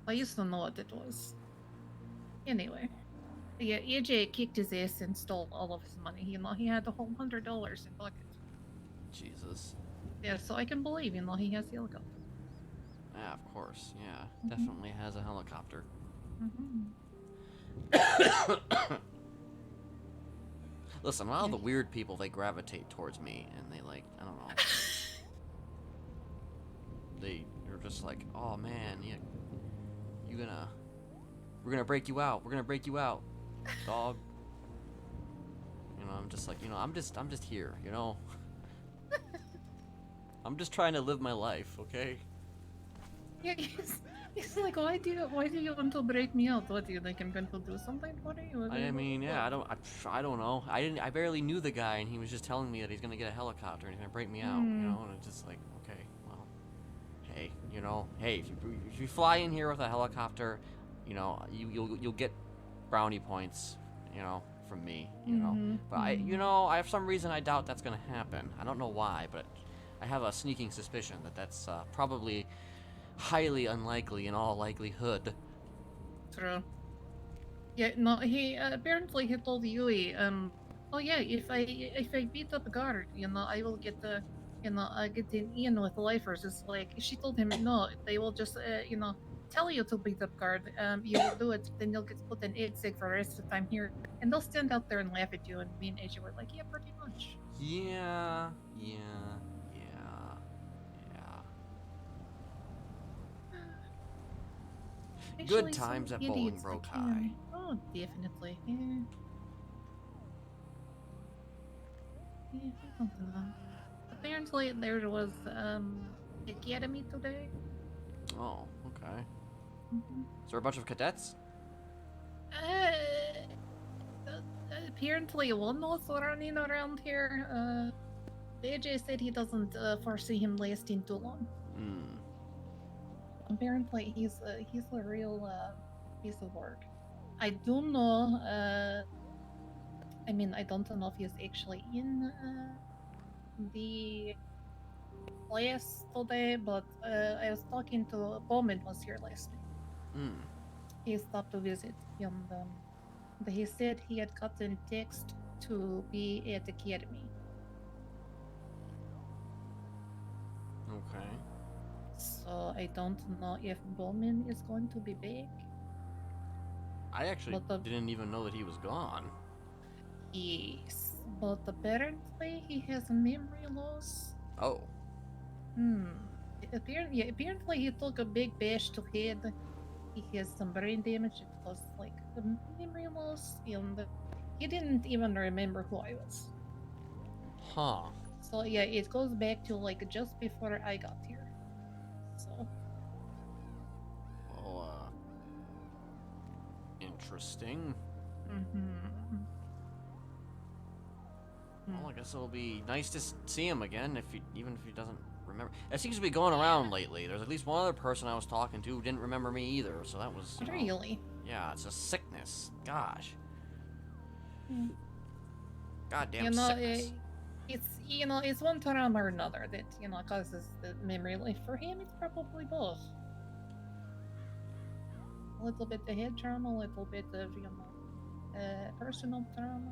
I used to know what it was. Anyway. Yeah, AJ kicked his ass and stole all of his money. You know, he had a whole $100 in pocket. Jesus. Yeah, so I can believe, you know, he has the helicopter. Yeah, of course. Yeah, definitely has a helicopter. Listen, a lot of the weird people, they gravitate towards me, and they like, I don't know. They're just like, oh man, we're gonna break you out. We're gonna break you out, dog. You know, I'm just like, you know, I'm just here, you know. I'm just trying to live my life, okay? Yeah, he's like, why do you want to break me out? What do you think I'm going to do something for you? I mean, yeah, I don't know. I barely knew the guy, and he was just telling me that he's gonna get a helicopter and he's gonna break me out, you know. And it's just like, okay, well, hey, you know, hey, if you fly in here with a helicopter, you know, you'll get brownie points, you know, from me, you know. But I for some reason I doubt that's gonna happen. I don't know why, but I have a sneaking suspicion that that's probably highly unlikely in all likelihood. True. Yeah, no, he apparently he told Yui, oh yeah, if I beat up a guard, you know, I will get the, you know, get in with lifers. It's like she told him, no, they will just, you know, tell you to beat up guard. You will do it, then you'll get put in exec for the rest of the time here, and they'll stand out there and laugh at you. And me and AJ were like, yeah, pretty much. Yeah. Actually, Good times some at idiots Bolingbroke that High. can- Oh, definitely. Yeah. Yeah, I don't know. Apparently, there was academy today. Oh, okay. Is there a bunch of cadets? Apparently, one was running around here. AJ said he doesn't foresee him lasting too long. Apparently, he's a real piece of work. I do know. I mean, I don't know if he's actually in the class today, but I was talking to Bowman was here last night. He stopped to visit, and he said he had gotten text to be at the academy. Okay. So I don't know if Bowman is going to be back. I actually didn't even know that he was gone. Yes, but apparently he has memory loss. Oh. Apparently he took a big bash to head. He has some brain damage. It was like a memory loss, and he didn't even remember who I was. Huh. So yeah, it goes back to like just before I got here. So. Well, interesting. Well, I guess it'll be nice to see him again, even if he doesn't remember. It seems to be going around lately. There's at least one other person I was talking to who didn't remember me either, so that was... Really? Yeah, it's a sickness. Gosh. Mm. Goddamn sickness. It's one trauma or another that, causes the memory loss. For him, it's probably both. A little bit of head trauma, a little bit of, personal trauma.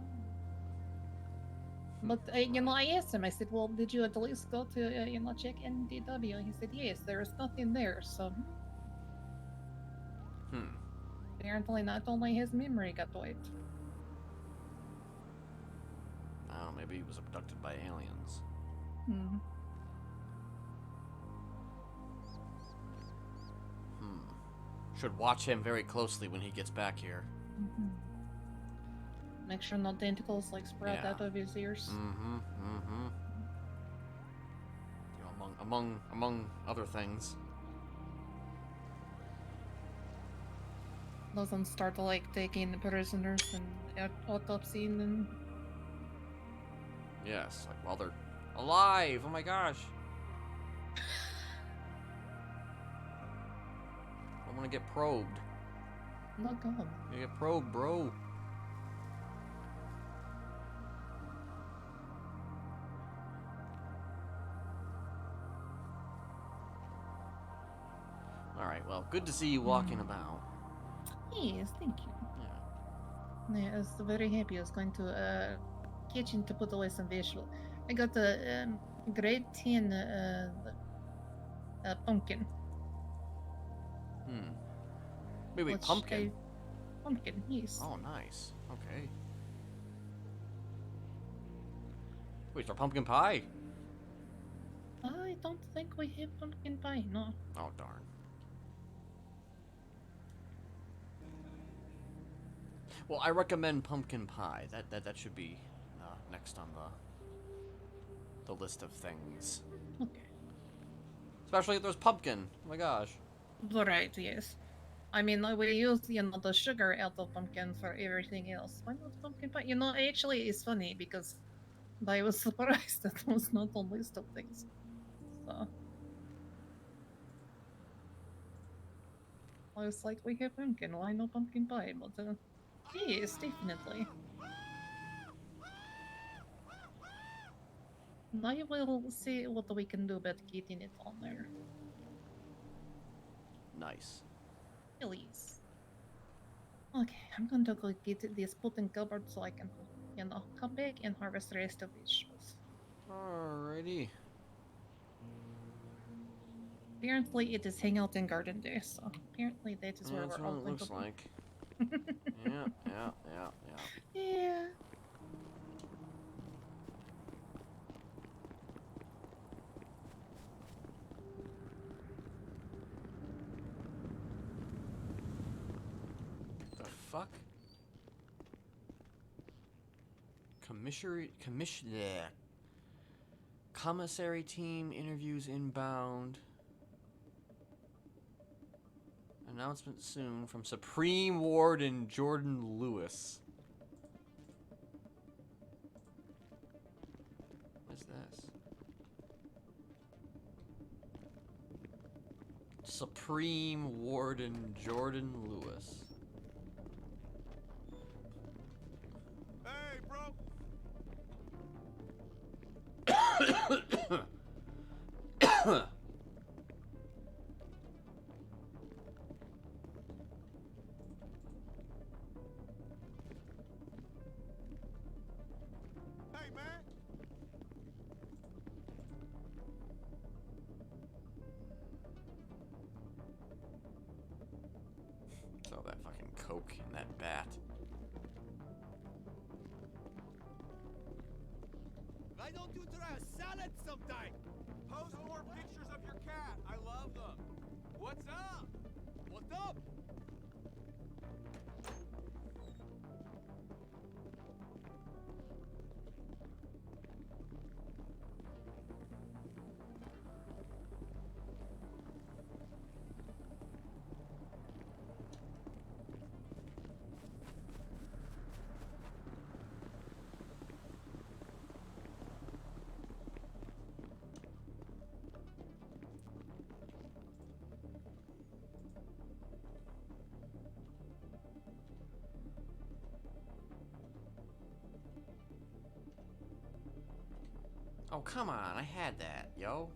But, I asked him, I said, well, did you at least go to, check NDW? And he said, yes, there was nothing there, so... Apparently not only his memory got wiped. Oh, maybe he was abducted by aliens. Should watch him very closely when he gets back here. Make sure no tentacles sprout out of his ears. Among other things. Doesn't start taking prisoners and autopsying them. Yes, while they're alive. Oh my gosh. I want to get probed. Not gone. You get probed, bro. All right. Well, good to see you walking about. Yes, thank you. Yeah. Yeah, I was very happy. I was going to kitchen to put away some vegetable. I got a grade 10 pumpkin. Wait, which pumpkin. Pumpkin, yes. Oh, nice. Okay. Wait, for pumpkin pie? I don't think we have pumpkin pie, no. Oh, darn. Well, I recommend pumpkin pie. That should be next on the list of things. Okay. Especially if there's pumpkin. Oh my gosh. Right, yes. I mean, we use, the sugar out of pumpkin for everything else. Why not pumpkin pie? Actually, it's funny because I was surprised that was not on list of things. So I was like, we have pumpkin, why no pumpkin pie? But yes, definitely. I will see what we can do about getting it on there. Nice. Please. Okay, I'm going to go get this put in cupboard so I can, come back and harvest the rest of vegetables. Alrighty. Apparently it is hangout and garden day, so apparently that is where That's we're all what it going to looks be. like. Yeah. Yeah. The fuck? Commissary team interviews inbound. Announcement soon from Supreme Warden Jordan Lewis. What is this? Supreme Warden Jordan Lewis. Hey, bro. Hey, man. Throw that fucking coke in that bat. Why don't you try a salad sometime? Post more pictures of your cat. I love them. What's up? What's up? Oh, come on. I had that, yo.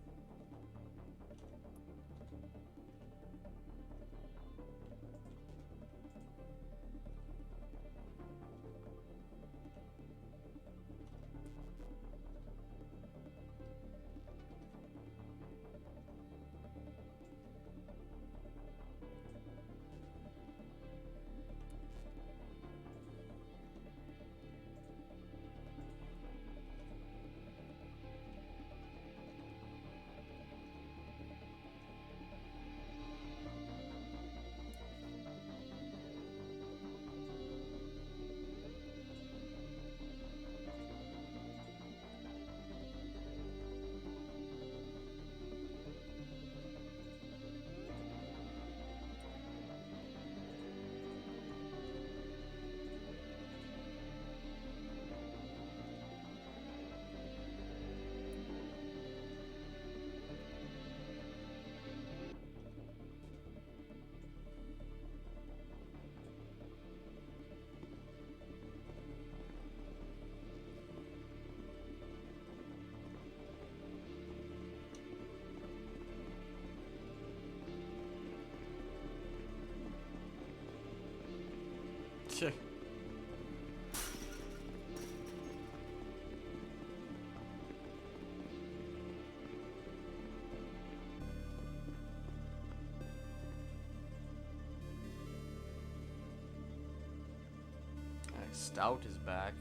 Stout is back.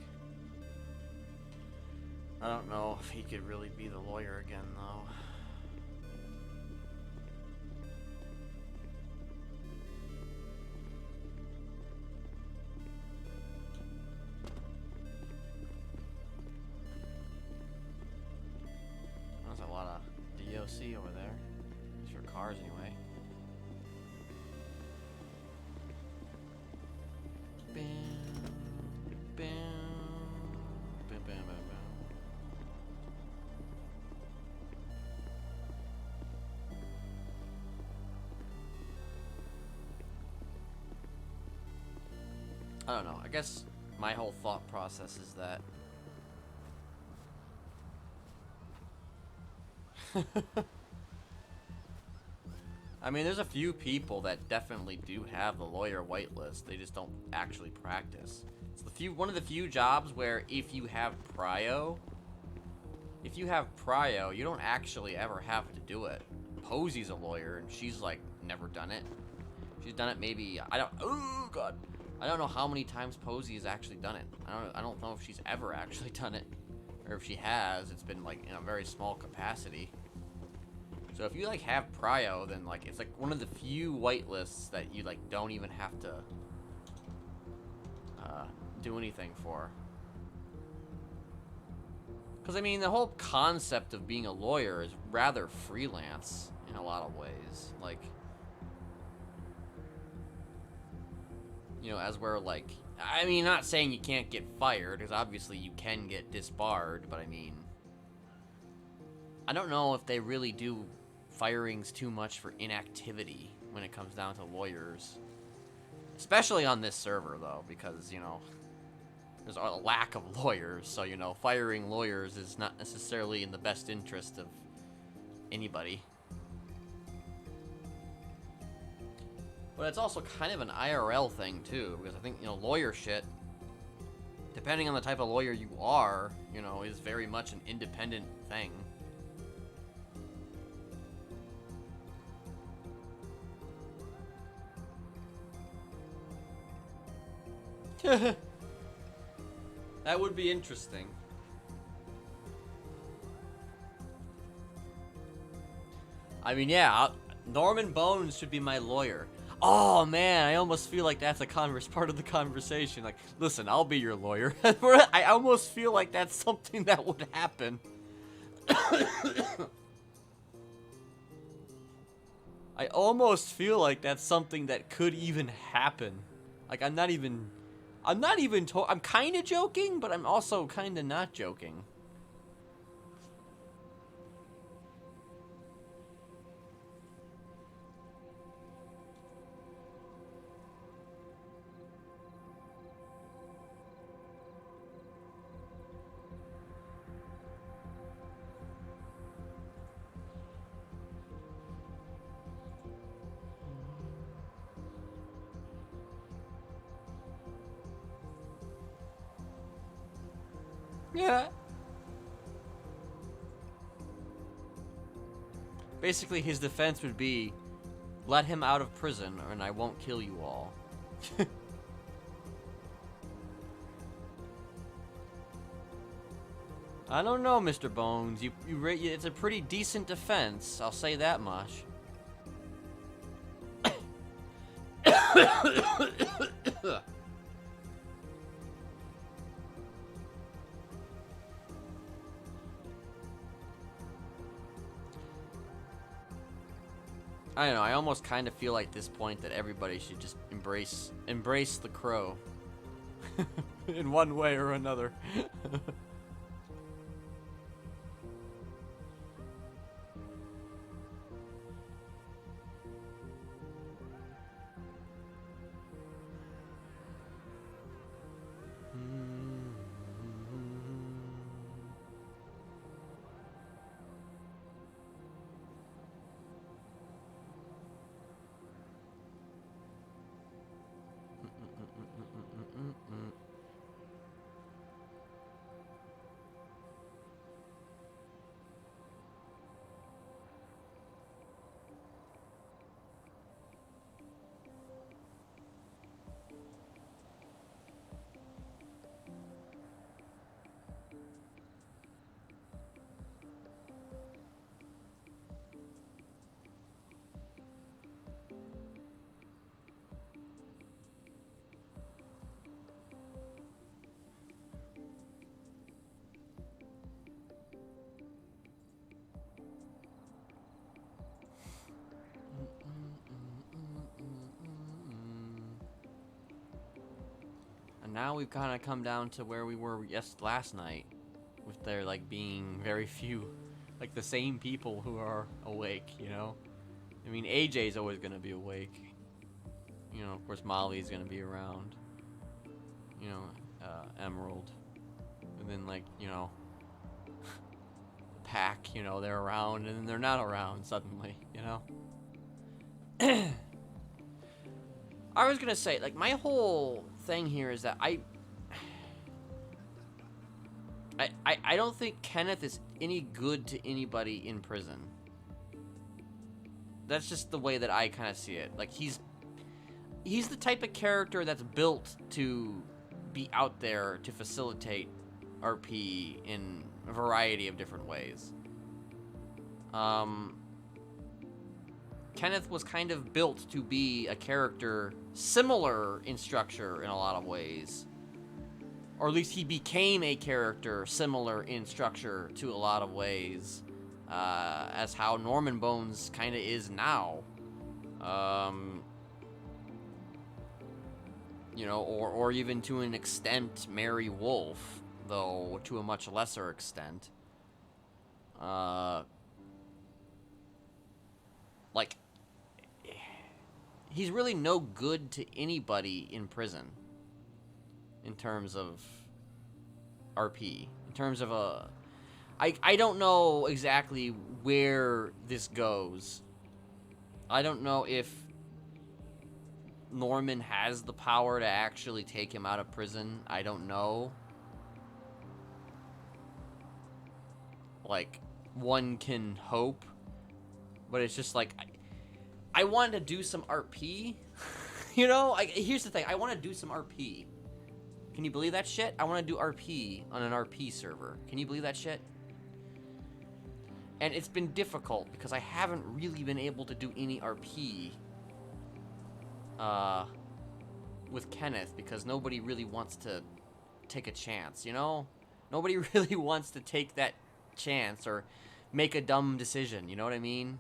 I don't know if he could really be the lawyer again, though. There's a lot of DOC over there. It's for cars, anyway. Bam, bam, bam, bam, bam, bam. I don't know. I guess my whole thought process is that I mean, there's a few people that definitely do have the lawyer whitelist. They just don't actually practice. It's one of the few jobs where if you have prio, you don't actually ever have to do it. Posey's a lawyer, and she's like never done it. She's done it maybe oh god, I don't know how many times Posey has actually done it. I don't know if she's ever actually done it, or if she has, it's been like in a very small capacity. So if you like have prio, then like it's like one of the few whitelists that you like don't even have to do anything for. Because I mean, the whole concept of being a lawyer is rather freelance in a lot of ways. Like, you know, as where like, I mean, not saying you can't get fired, because obviously you can get disbarred, but I mean, I don't know if they really do firings too much for inactivity when it comes down to lawyers. Especially on this server, though, because, you know, there's a lack of lawyers, so, you know, firing lawyers is not necessarily in the best interest of anybody. But it's also kind of an IRL thing, too, because I think, you know, lawyer shit, depending on the type of lawyer you are, you know, is very much an independent thing. That would be interesting. I mean, yeah, Norman Bones should be my lawyer. Oh man, I almost feel like that's a part of the conversation. Like, listen, I'll be your lawyer. I almost feel like that's something that would happen. I almost feel like that's something that could even happen. Like, I'm kind of joking, but I'm also kind of not joking. Yeah. Basically, his defense would be, let him out of prison, and I won't kill you all. I don't know, Mr. Bones. It's a pretty decent defense. I'll say that much. I don't know, I almost kind of feel like at this point that everybody should just embrace the crow. In one way or another. now we've kind of come down to where we were last night, with there like being very few, like the same people who are awake. You know, I mean AJ's always gonna be awake. You know, of course Molly's gonna be around. You know, Emerald, and then like you know, Pack. You know, they're around and then they're not around suddenly. You know. I was gonna say, like, my whole thing here is that I don't think Kenneth is any good to anybody in prison. That's just the way that I kind of see it. Like, he's the type of character that's built to be out there to facilitate RP in a variety of different ways. Kenneth was kind of built to be a character similar in structure in a lot of ways. Or at least he became a character similar in structure to a lot of ways. As how Norman Bones kind of is now. You know, or even to an extent Mary Wolf, though to a much lesser extent. Like, he's really no good to anybody in prison in terms of RP. In terms of I don't know exactly where this goes. I don't know if Norman has the power to actually take him out of prison. I don't know. Like, one can hope. But it's just like, I wanted to do some RP. You know, here's the thing. I want to do some RP. Can you believe that shit? I want to do RP on an RP server. Can you believe that shit? And it's been difficult because I haven't really been able to do any RP with Kenneth because nobody really wants to take a chance, you know? Nobody really wants to take that chance or make a dumb decision, you know what I mean?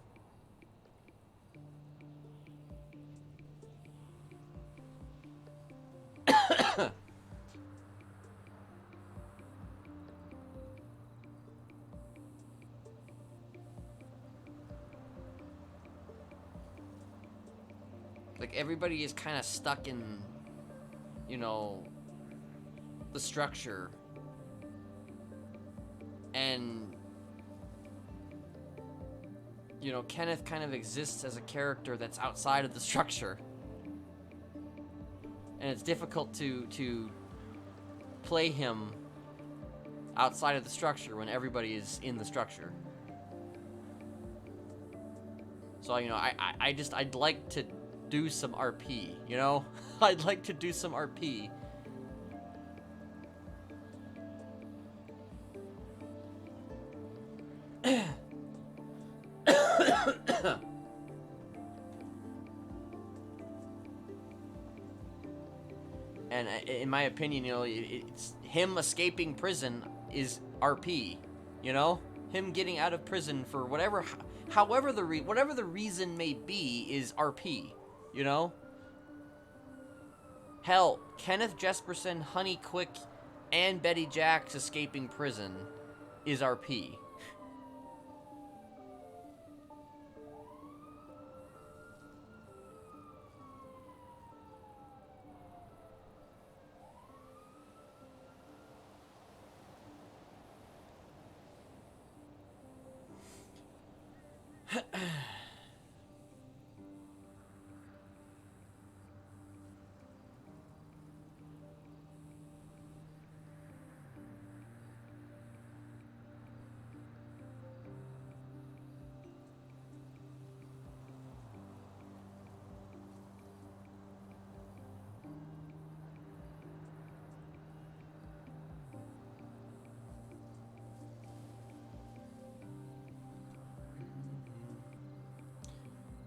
Like, everybody is kind of stuck in, you know, the structure. And, you know, Kenneth kind of exists as a character that's outside of the structure. And it's difficult to play him outside of the structure when everybody is in the structure. So, you know, I'd like to do some RP, you know? I'd like to do some RP. And in my opinion, you know, it's him escaping prison is RP, you know? Him getting out of prison for whatever the reason may be is RP, you know? Hell, Kenneth Jesperson, Honey Quick, and Betty Jacks escaping prison is RP.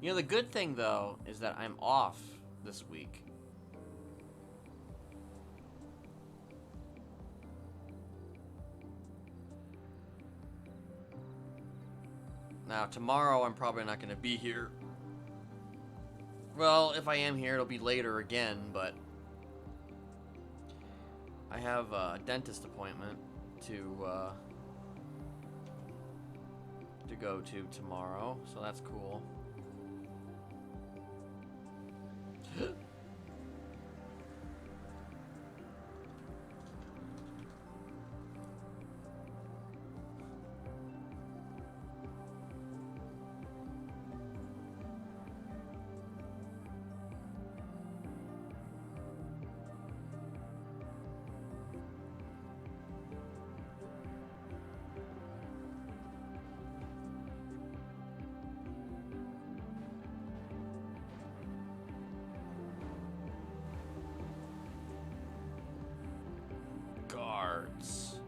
You know, the good thing, though, is that I'm off this week. Now, tomorrow I'm probably not going to be here. Well, if I am here, it'll be later again, but I have a dentist appointment to go to tomorrow, so that's cool. Guards.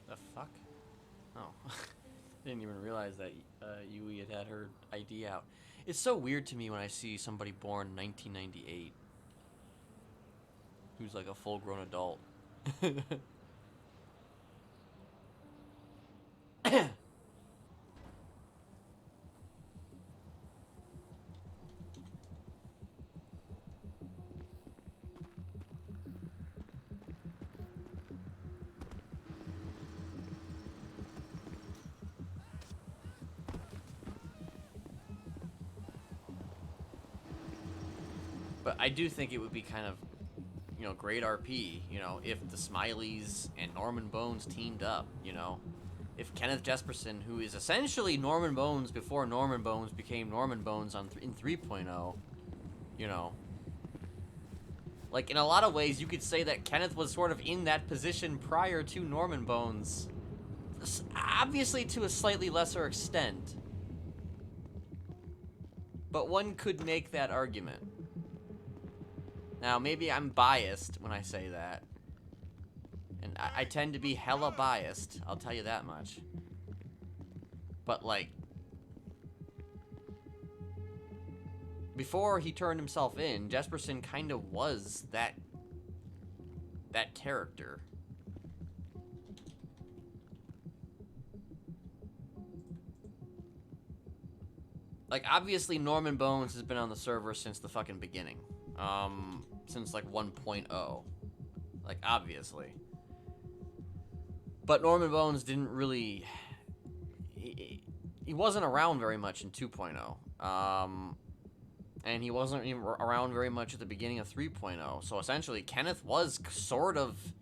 The fuck? Oh. Didn't even realize that Yui had her ID out. It's so weird to me when I see somebody born in 1998 who's like a full-grown adult. But I do think it would be kind of, you know, great RP, you know, if the Smileys and Norman Bones teamed up, you know. If Kenneth Jesperson, who is essentially Norman Bones before Norman Bones became Norman Bones in 3.0, you know. Like, in a lot of ways, you could say that Kenneth was sort of in that position prior to Norman Bones. Obviously to a slightly lesser extent. But one could make that argument. Now, maybe I'm biased when I say that. And I tend to be hella biased, I'll tell you that much. But, like, before he turned himself in, Jesperson kind of was that character. Like, obviously Norman Bones has been on the server since the fucking beginning. Since, like, 1.0. Like, obviously. But Norman Bones didn't really... He wasn't around very much in 2.0. And he wasn't even around very much at the beginning of 3.0. So, essentially, Kenneth was sort of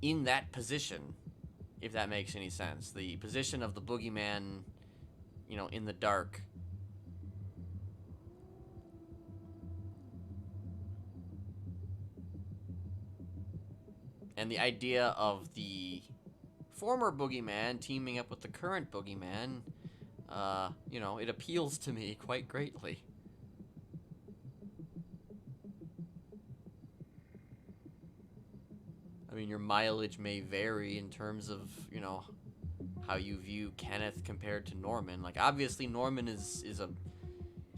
in that position, if that makes any sense. The position of the boogeyman, you know, in the dark. And the idea of the former boogeyman teaming up with the current boogeyman, you know, it appeals to me quite greatly. I mean, your mileage may vary in terms of, you know, how you view Kenneth compared to Norman. Like, obviously Norman is a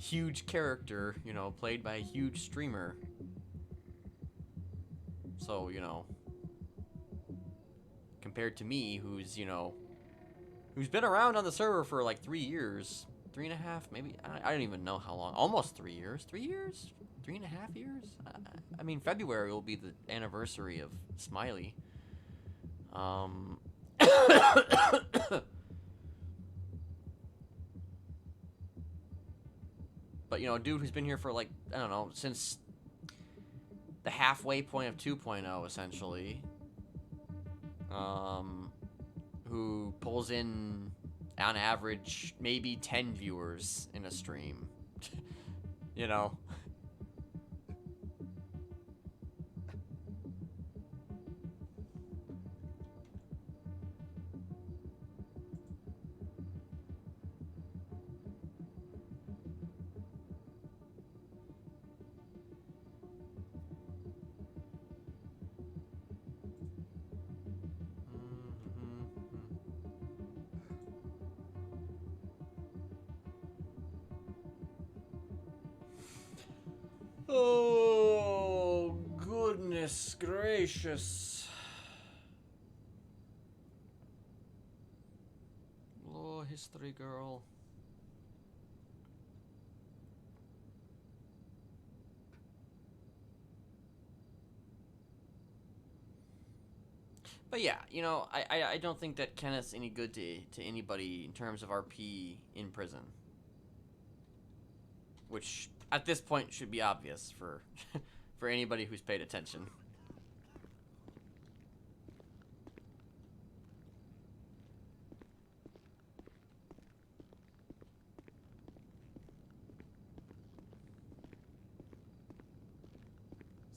huge character, you know, played by a huge streamer. So, you know, compared to me, who's, you know, who's been around on the server for like 3 years, 3.5, maybe, I don't even know how long, almost 3 years, 3 years, 3.5 years. I mean, February will be the anniversary of Smiley. But, you know, a dude who's been here for, like, I don't know, since the halfway point of 2.0, essentially. who pulls in, on average, maybe 10 viewers in a stream. You know? Oh, goodness gracious. Law history girl. But yeah, you know, I don't think that Kenneth's any good to anybody in terms of RP in prison. Which, at this point, should be obvious for for anybody who's paid attention.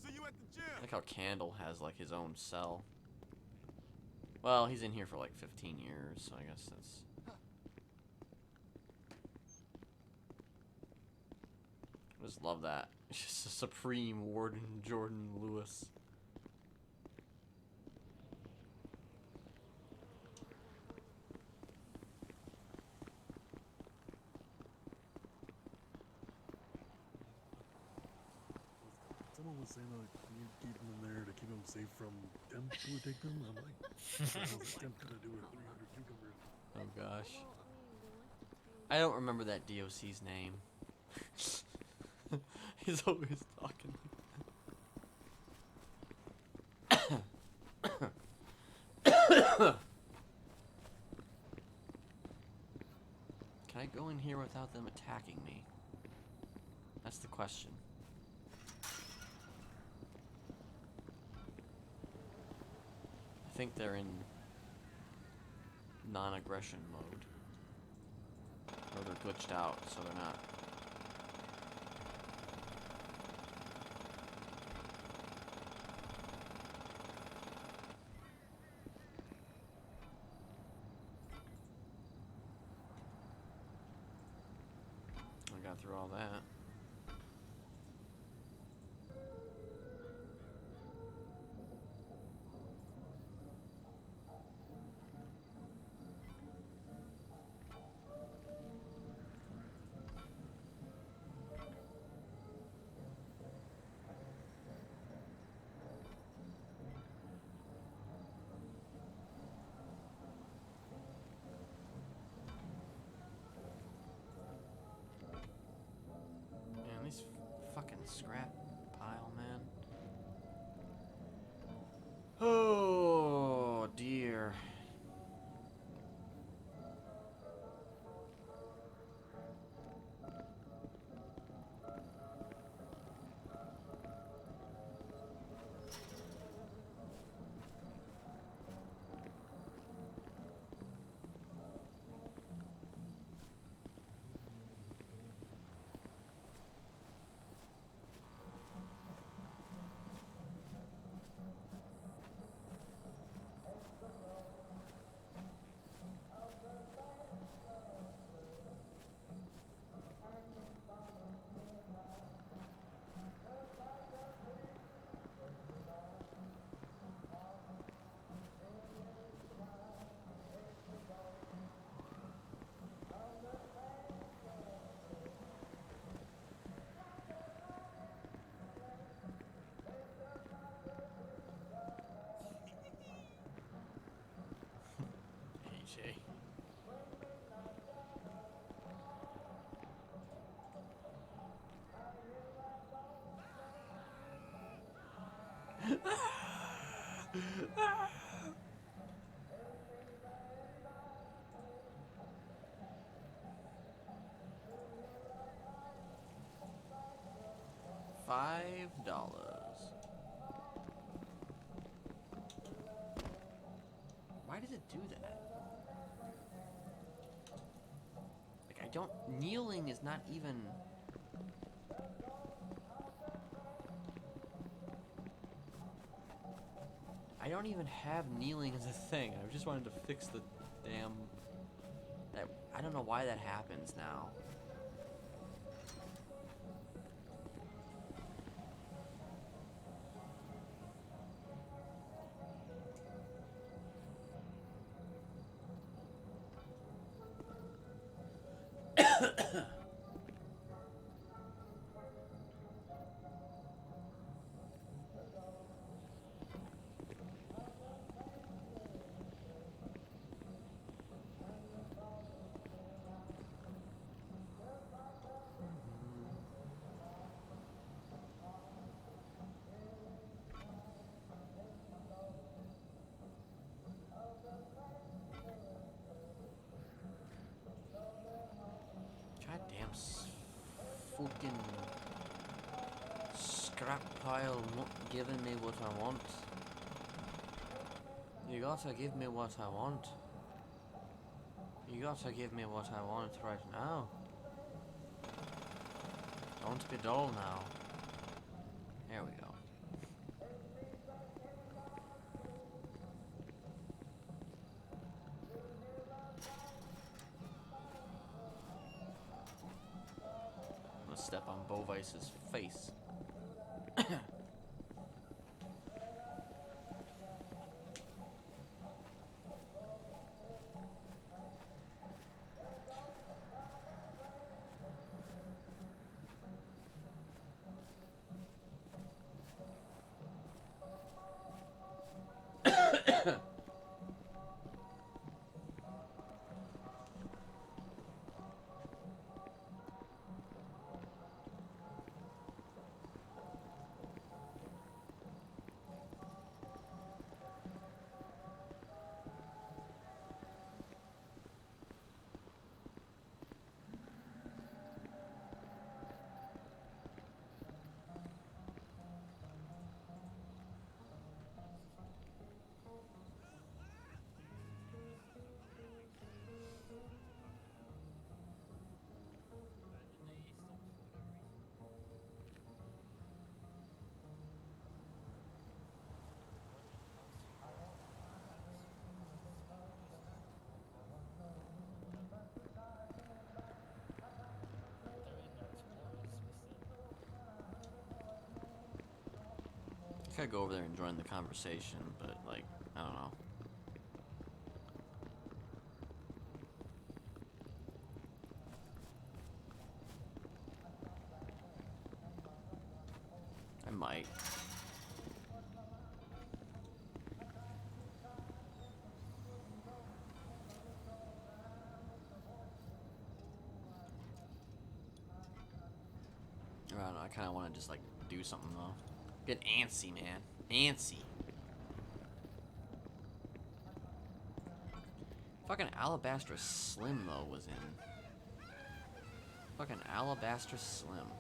See you at the gym. I like how Candle has, like, his own cell. Well, he's in here for, like, 15 years, so I guess that's... I just love that. It's just a Supreme Warden Jordan Lewis. Someone was saying like you keep them in there to keep them safe from temps who would take them. I'm like, what the hell's a temp gonna do with 300 cucumbers? Oh gosh. I don't remember that DOC's name. He's always talking. Can I go in here without them attacking me? That's the question. I think they're in non-aggression mode. Or they're glitched out, so they're not. I got through all that. Man, these fucking scrap pile, man. Oh dear. AJ. $5. Why did it do that? Kneeling is not even... I don't even have kneeling as a thing. I just wanted to fix the damn... I don't know why that happens now. Goddamn fucking scrap pile not giving me what I want. You gotta give me what I want. You gotta give me what I want right now. Don't be dull now. There we go. I'm gonna step on Bovice's face. I could go over there and join the conversation, but, like, I don't know. I might. I don't know, I kind of want to just, like, do something, though. Get antsy, man. Antsy. Fucking Alabaster Slim, though, was in. Fucking Alabaster Slim.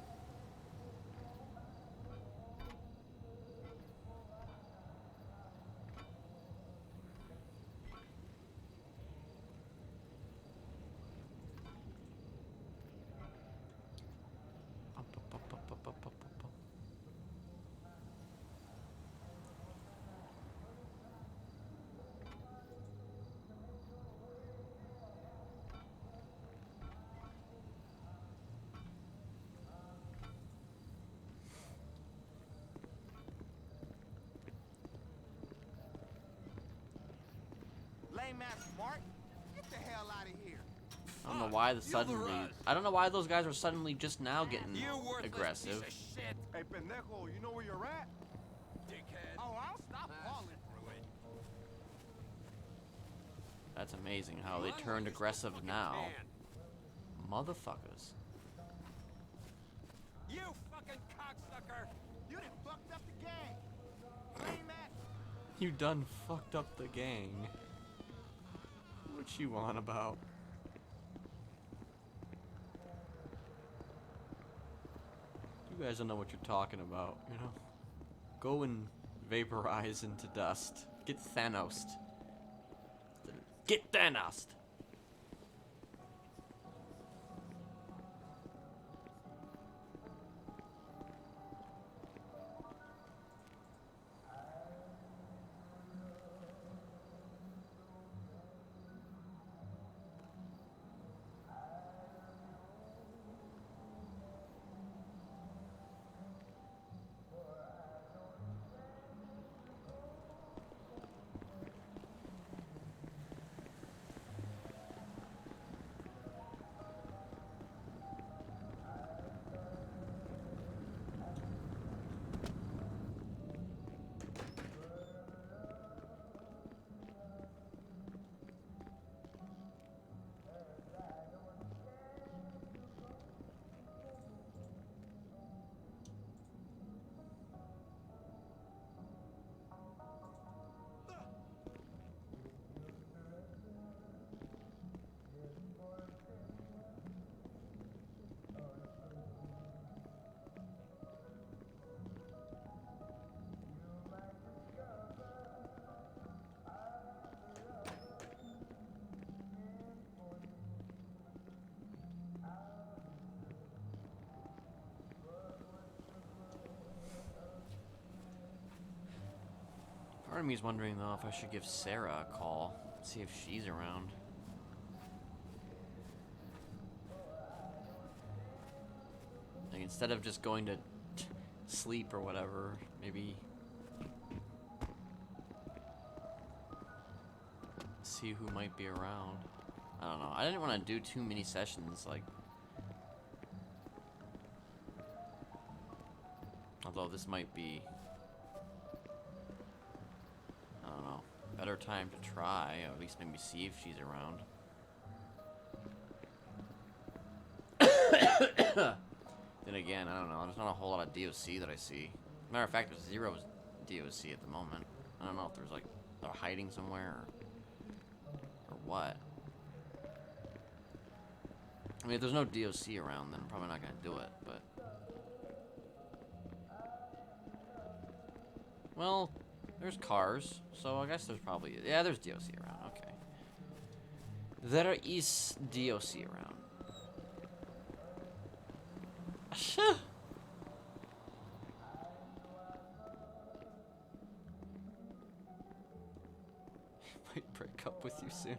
Lame ass Mark, get the hell out of here. I don't know why I don't know why those guys are suddenly just now getting aggressive. Piece of shit. Hey, pendejo, you know where you're at? Dickhead. Oh, I'll stop falling through it. That's amazing how they turned aggressive now. Motherfuckers. You fucking cocksucker! You done fucked up the gang. Lame ass. You done fucked up the gang. What you on about? You guys don't know what you're talking about, you know? Go and vaporize into dust. Get Thanos'd. Get Thanos'd! Part of me is wondering though if I should give Sarah a call, see if she's around. Like, instead of just going to sleep or whatever, maybe see who might be around. I don't know. I didn't want to do too many sessions, like. Although this might be, I don't know, better time to try, or at least maybe see if she's around. Then again, I don't know, there's not a whole lot of DOC that I see. Matter of fact, there's 0 DOC at the moment. I don't know if there's like, they're hiding somewhere, or what. I mean, if there's no DOC around, then I'm probably not gonna do it, but. Well, there's cars, so I guess there's probably, yeah, there's DOC around, okay. There is DOC around. Might break up with you soon.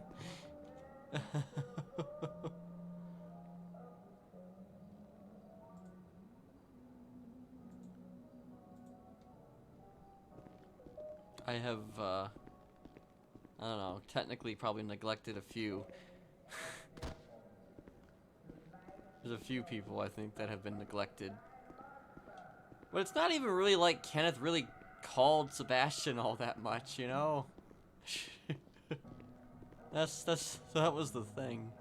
I have, I don't know, technically probably neglected a few. There's a few people, I think, that have been neglected. But it's not even really like Kenneth really called Sebastian all that much, you know? That was the thing.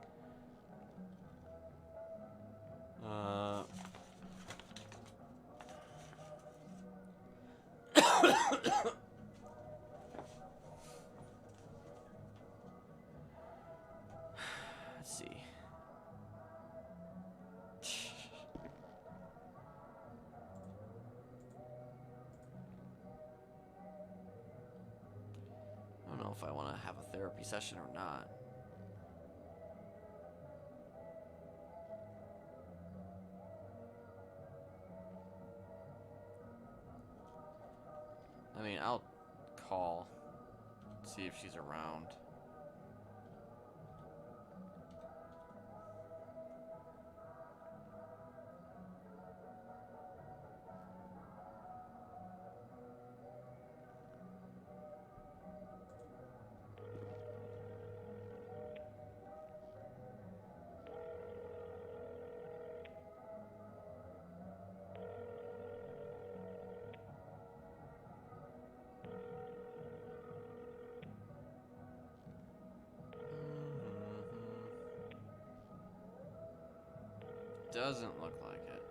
Let's see. I don't know if I want to have a therapy session or not. I mean, I'll call, see if she's around. Doesn't look like it.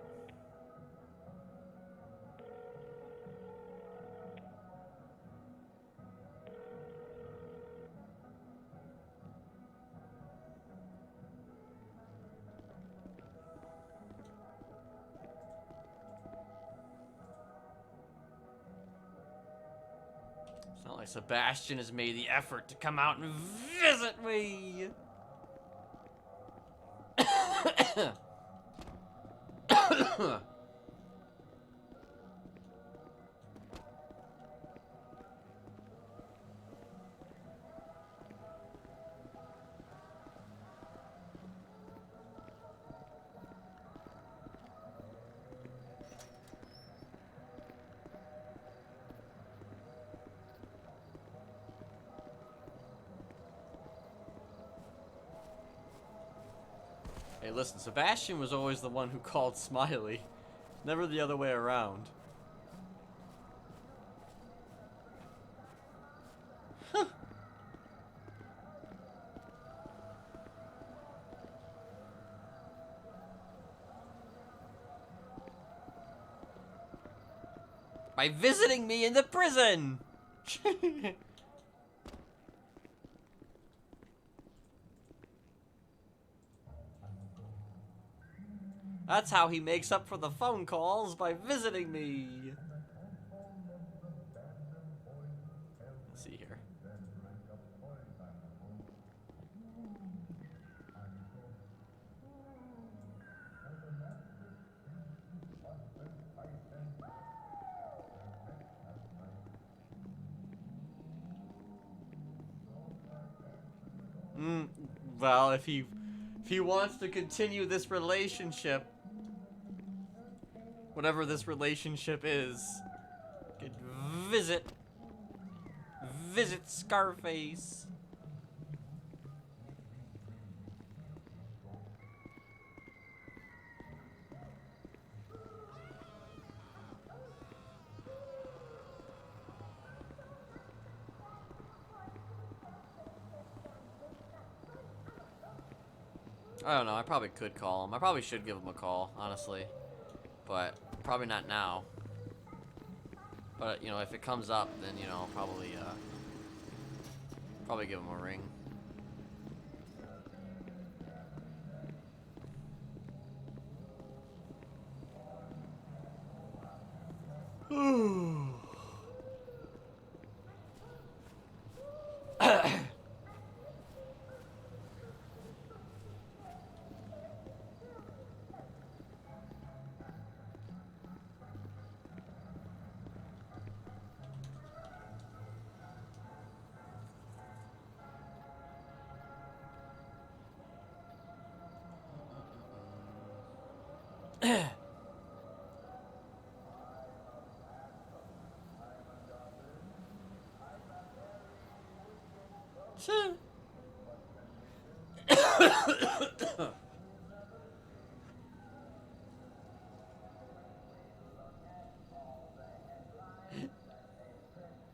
It's not like Sebastian has made the effort to come out and visit me. Hey, listen, Sebastian was always the one who called Smiley, never the other way around. Huh. By visiting me in the prison! That's how he makes up for the phone calls, by visiting me. Let's see here. Well, if he wants to continue this relationship, whatever this relationship is, could visit Scarface. I don't know, I probably could call him. I probably should give him a call, honestly. But probably not now. But, you know, if it comes up, then, you know, probably give him a ring.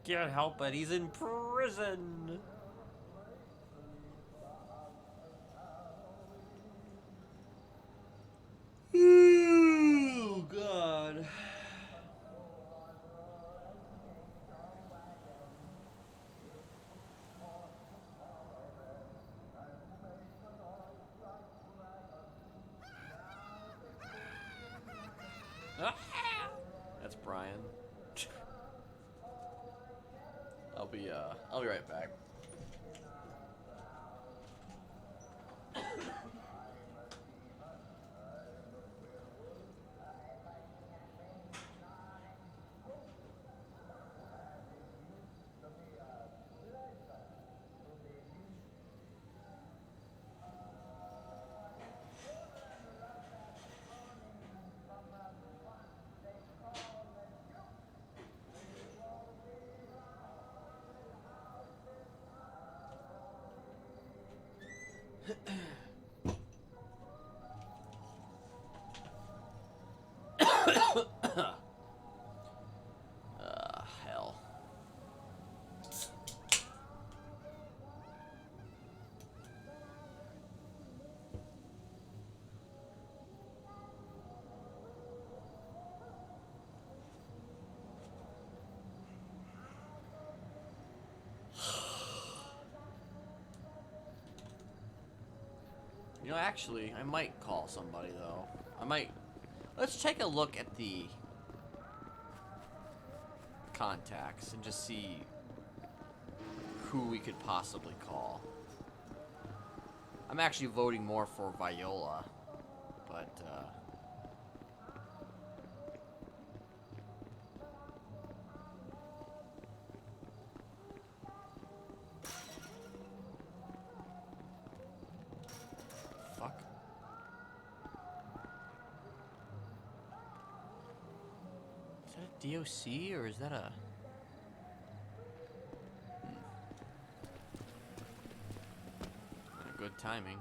Can't help it, he's in prison. Oh, God. That's Brian. I'll be right back. Hell. You know, actually, I might call somebody, though. Let's take a look at the contacts and just see who we could possibly call. I'm actually voting more for Viola, but, fuck. Is that a DOC, or is that a... Good timing.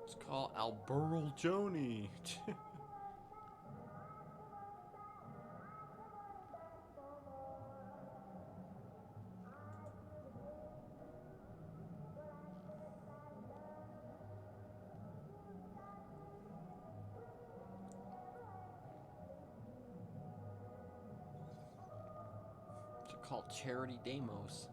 Let's call Alberto Joni. Called Charity Damos.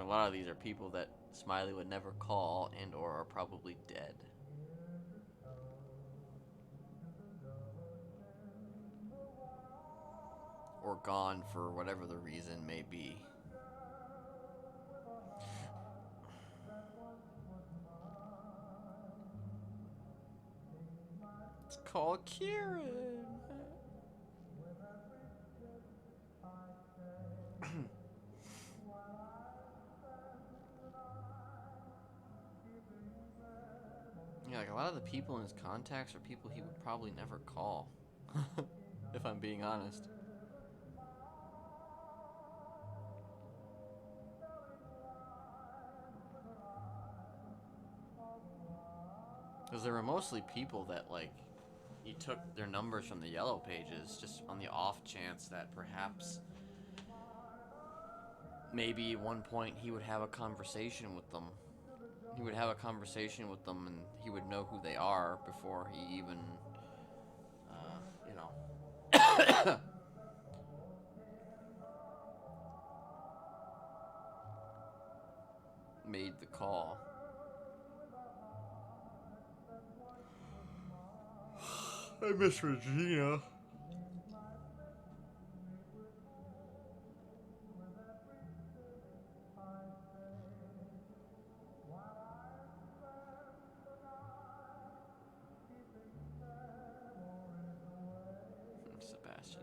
a lot of these are people that Smiley would never call and or are probably dead. Or gone for whatever the reason may be. Let's call Kieran. Yeah, like a lot of the people in his contacts are people he would probably never call. If I'm being honest. Because there were mostly people that, like, he took their numbers from the yellow pages just on the off chance that perhaps maybe at one point he would have a conversation with them. He would have a conversation with them and he would know who they are before he even, you know. Made the call. I miss Regina. Sebastian.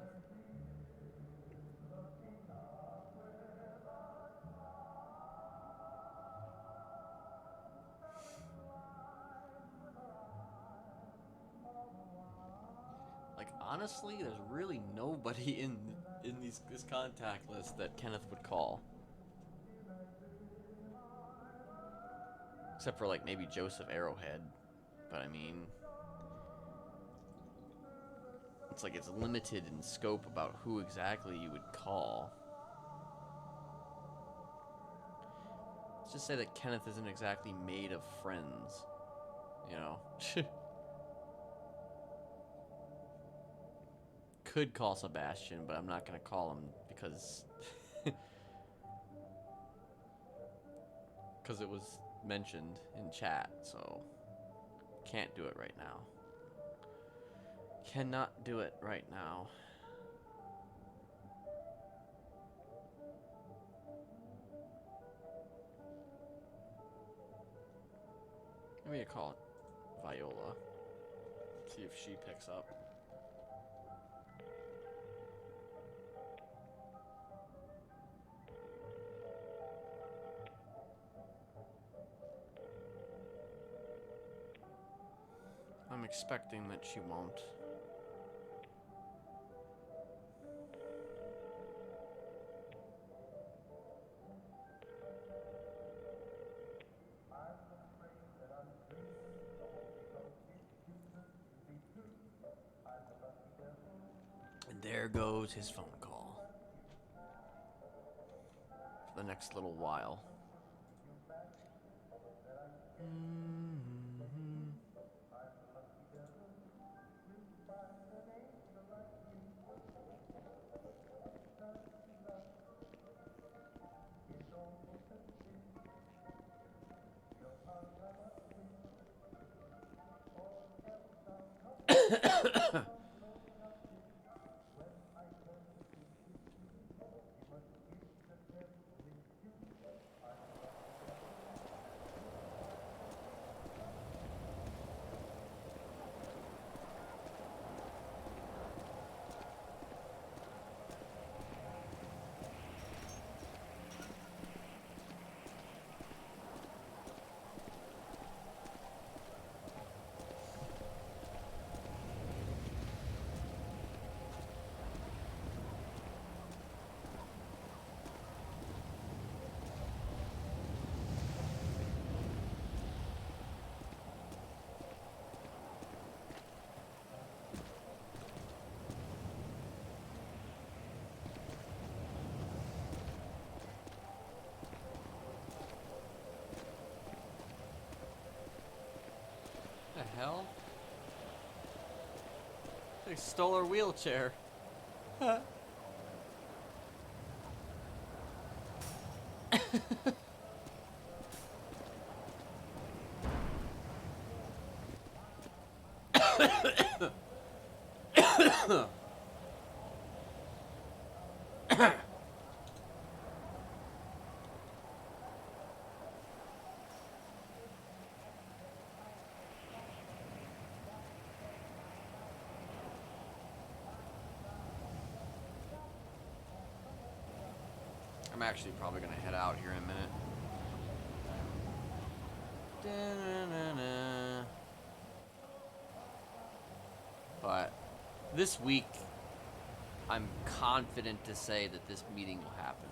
Like, honestly, there's really nobody in this contact list that Kenneth would call. Except for, like, maybe Joseph Arrowhead. But, I mean, it's like it's limited in scope about who exactly you would call. Let's just say that Kenneth isn't exactly made of friends. You know? Could call Sebastian, but I'm not going to call him because... because it was mentioned in chat, so... Can't do it right now. Cannot do it right now. Maybe I call it Viola. See if she picks up. I'm expecting that she won't. And there goes his phone call. For the next little while. The hell? They stole her wheelchair. I'm actually probably gonna head out here in a minute. Da-na-na-na. But this week, I'm confident to say that this meeting will happen.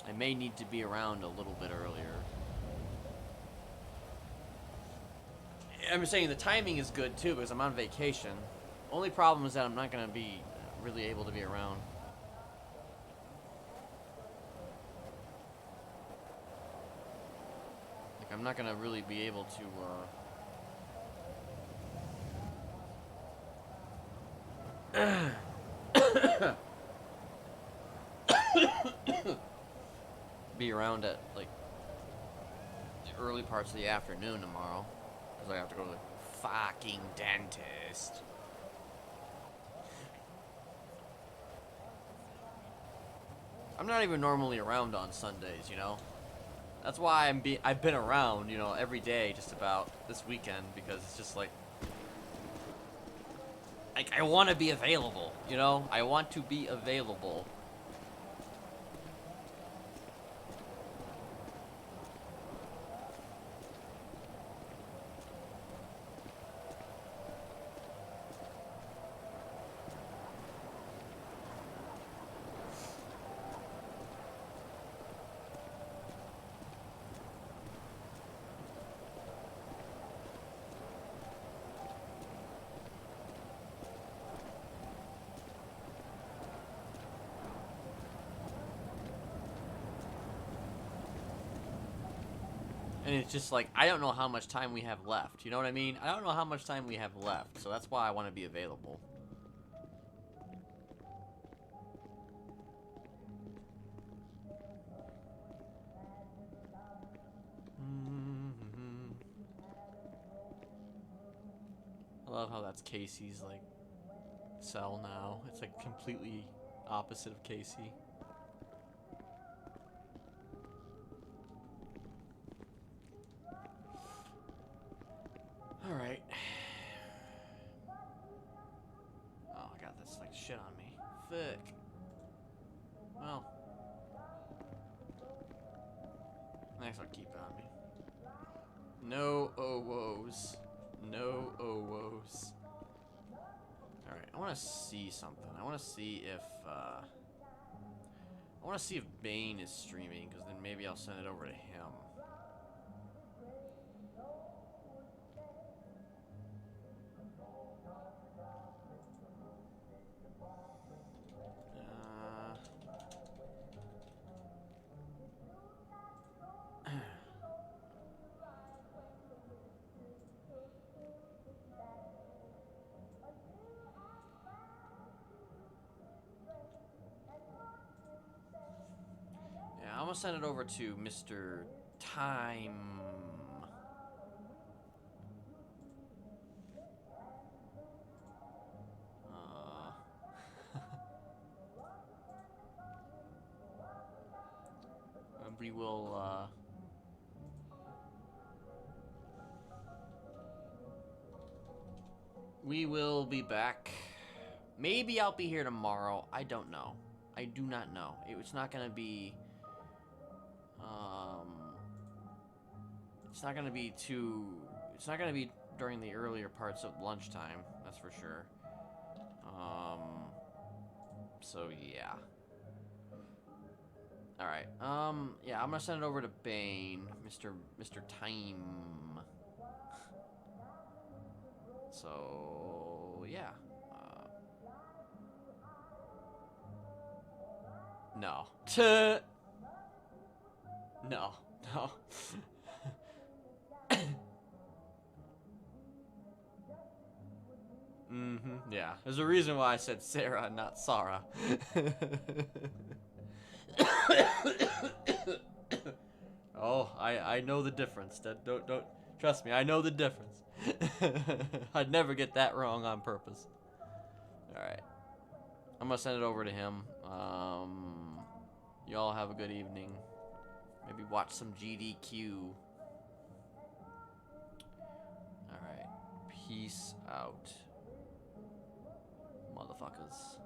I may need to be around a little bit earlier. I'm saying the timing is good too because I'm on vacation. Only problem is that I'm not going to be really able to be around. Like I'm not going to really be able to be around at like the early parts of the afternoon tomorrow. I have to go to the fucking dentist. I'm not even normally around on Sundays, you know? That's why I've been around, you know, every day just about this weekend because it's just like I want to be available, you know? I want to be available. And it's just like, I don't know how much time we have left. You know what I mean? I don't know how much time we have left. So that's why I want to be available. I love how that's Casey's, like, cell now. It's, like, completely opposite of Casey. Alright. Oh, I got this, like, shit on me. Fuck. Well. Next I'll keep it on me. No woes. No woes. Alright, I want to see something. I want to see if, Bane is streaming, because then maybe I'll send it over to him. I'm gonna send it over to Mr. Time. We will be back. Maybe I'll be here tomorrow. I don't know. I do not know. It's not gonna be. It's not gonna be too. It's not gonna be during the earlier parts of lunchtime. That's for sure. So yeah. All right. Yeah, I'm gonna send it over to Bane, Mr. Time. So yeah. No. No. No. Yeah. There's a reason why I said Sarah and not Sarah. Oh, I know the difference. Don't trust me. I know the difference. I'd never get that wrong on purpose. All right. I'm gonna send it over to him. Y'all have a good evening. Maybe watch some GDQ. All right. Peace out, motherfuckers.